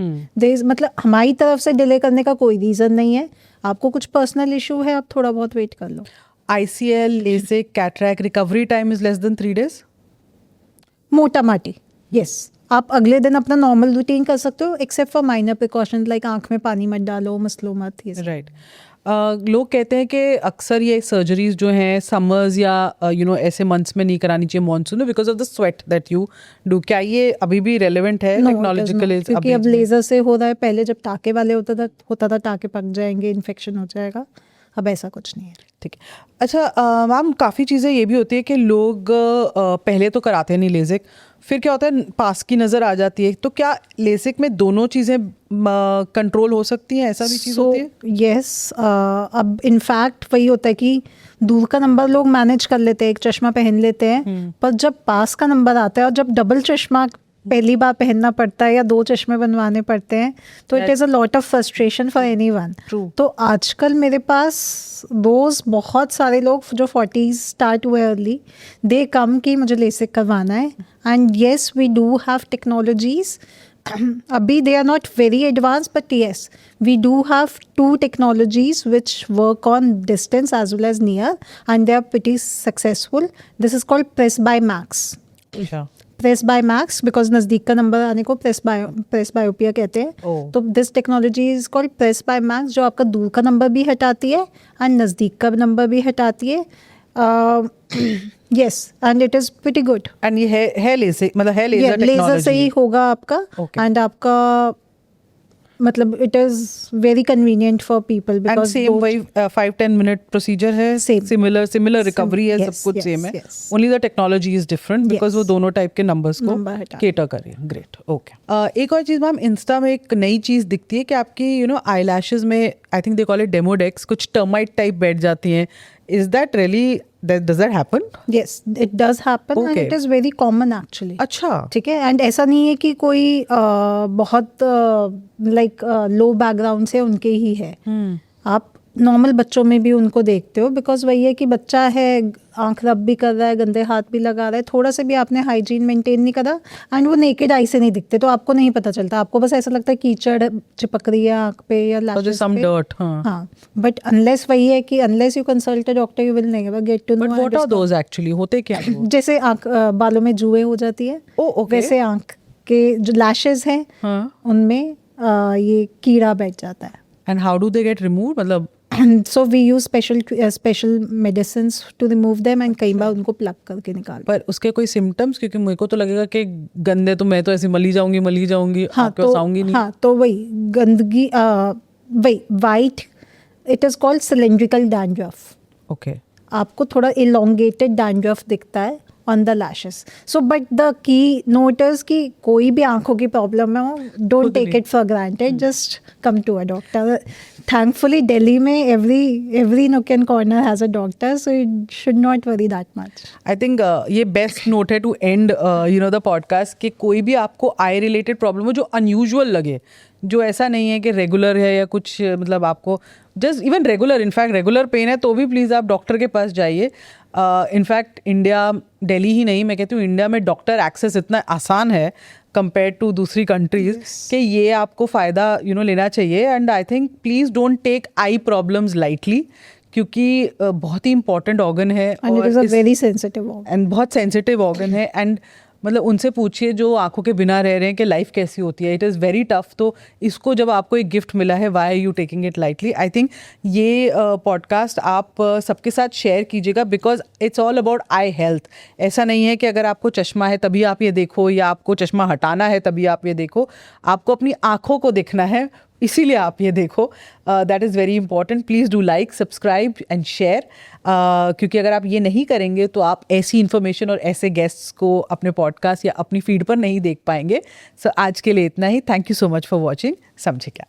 मतलब हमारी तरफ से डिले करने का कोई रीज़न नहीं है। आपको कुछ पर्सनल इशू है, आप थोड़ा बहुत वेट कर लो। ICL, LASIK, cataract recovery time is less than 3 days? मोटा माटी यस, आप अगले दिन अपना नॉर्मल रूटीन कर सकते हो except for minor precaution like आंख में पानी मत डालो, मसलो मत, ये सब। राइट। लोग कहते हैं कि अक्सर ये सर्जरीज जो हैं समर्स या ऐसे मंथ्स में नहीं करानी चाहिए, मानसून में, because of the sweat that you do. क्या ये अभी भी रेलेवेंट है No, it does technological? not, क्योंकि अब लेजर से हो रहा है। पहले जब टाके वाले होता था टाके पक जाएंगे, इन्फेक्शन हो जाएगा, अब ऐसा कुछ नहीं है। ठीक है। अच्छा मैम, काफ़ी चीज़ें ये भी होती है कि लोग पहले तो कराते नहीं लेजिक, फिर क्या होता है पास की नज़र आ जाती है, तो क्या लेसिक में दोनों चीज़ें कंट्रोल हो सकती हैं? ऐसा भी चीज़ होती है? यस, अब इनफैक्ट वही होता है कि दूर का नंबर लोग मैनेज कर लेते हैं, एक चश्मा पहन लेते हैं, पर जब पास का नंबर आता है और जब डबल चश्मा पहली बार पहनना पड़ता है या 2 चश्मे बनवाने पड़ते हैं, तो it is a lot of frustration for anyone. तो आजकल मेरे पास रोज़ बहुत सारे लोग जो 40s स्टार्ट हुए अर्ली, दे कम कि मुझे लेसिक करवाना है। And yes we do have technologies, अभी they are not very advanced, but yes, we do have 2 technologies which work on distance as well as near, and they are pretty successful. This is called Press by Max. अच्छा। Press bye max, because नज़दीक का number आने को press बायोपिया कहते हैं। Oh. तो this technology is called Presbymax, जो आपका दूर का नंबर भी हटाती है एंड नज़दीक का नंबर भी हटाती है। Yes, and it is pretty good. And ये है लेजिक, मतलब है लेजर लेजर से ही होगा आपका, एंड आपका मतलब it is very convenient for people and because same वही 5-10 मिनट प्रोसीजर है, Same. सिमिलर रिकवरी है, Yes, सब कुछ सेम है, yes. Only the technology is different because वो दोनों टाइप के नंबर्स को Number हटा। केटर करे। Great, okay. एक और चीज़ मैम, इंस्टा में एक नई चीज़ दिखती है कि आपकी आई लैशेज में, I think they call it Demodex, कुछ टर्माइट टाइप बैठ जाती हैं। Is that really, does that happen? Yes, it does happen and Okay. It is very common actually. अच्छा। ठीक है, एंड ऐसा नहीं है कि कोई बहुत लाइक लो बैकग्राउंड से उनके ही है। आप नॉर्मल बच्चों में भी उनको देखते हो, बिकॉज वही है कि बच्चा है, आंख रब भी कर रहा है, गंदे हाथ भी लगा रहा है, थोड़ा से भी आपने हाइजीन मेंटेन नहीं करा, एंड वो नेकेड आई से नहीं दिखते, तो आपको नहीं पता चलता, आपको बस ऐसा लगता है कीचड़ चिपक रही है आंख पे या लैशेस सम पे। डर्ट। हाँ, बट अनलेस वही है कि unless you consult a doctor you will never get to know. But what are those actually, होते क्या हैं वो? जैसे आंख बालों में जुएं हो जाती है, Oh, okay. वैसे आंख के जो लैशेस हैं हाँ। उनमें ये कीड़ा बैठ जाता है। And how do they get remove? मतलब so we use special medicines to remove them, and कई बार उनको प्लग करके निकाल। पर उसके कोई सिम्टम्स? क्योंकि मेरे को तो लगेगा कि गंदे तो मैं तो ऐसे मली जाऊंगी हाँ, आपके पास आऊंगी नहीं। हाँ, तो वही गंदगी, वही white, it is called cylindrical dandruff. Okay. आपको थोड़ा इलोंगेटेड डैंड्रफ दिखता है on the lashes. So but the key note is कि कोई भी आंखों की प्रॉब्लम हो, don't take it for granted, just come to a doctor. Thankfully Delhi में every nook and corner has a doctor, so you should not worry that much. I think ये best note है to end the podcast, कि कोई भी आपको I related problem हो जो unusual लगे, जो ऐसा नहीं है कि रेगुलर है या कुछ, मतलब आपको just even regular, in fact regular pain है तो भी प्लीज़ आप डॉक्टर के पास जाइए। इनफैक्ट इंडिया, दिल्ली ही नहीं, मैं कहती हूँ इंडिया में डॉक्टर एक्सेस इतना आसान है कंपेयर टू दूसरी कंट्रीज कि ये आपको फ़ायदा लेना चाहिए। And I think please don't take eye problems lightly, क्योंकि बहुत ही इंपॉर्टेंट ऑर्गन है and it is a very sensitive organ, and बहुत सेंसिटिव ऑर्गन है। एंड मतलब उनसे पूछिए जो आंखों के बिना रह रहे हैं कि लाइफ कैसी होती है, इट इज़ वेरी टफ। तो इसको जब आपको एक गिफ्ट मिला है, why are you taking it lightly? I think ये पॉडकास्ट आप सबके साथ शेयर कीजिएगा, because it's all about eye health. ऐसा नहीं है कि अगर आपको चश्मा है तभी आप ये देखो, या आपको चश्मा हटाना है तभी आप ये देखो। आपको अपनी आंखों को देखना है, इसीलिए आप ये देखो. That is very important. Please do like, subscribe and share, क्योंकि अगर आप ये नहीं करेंगे तो आप ऐसी इन्फॉर्मेशन और ऐसे गेस्ट्स को अपने पॉडकास्ट या अपनी फीड पर नहीं देख पाएंगे. सो आज के लिए इतना ही. Thank you so much for watching. समझे क्या.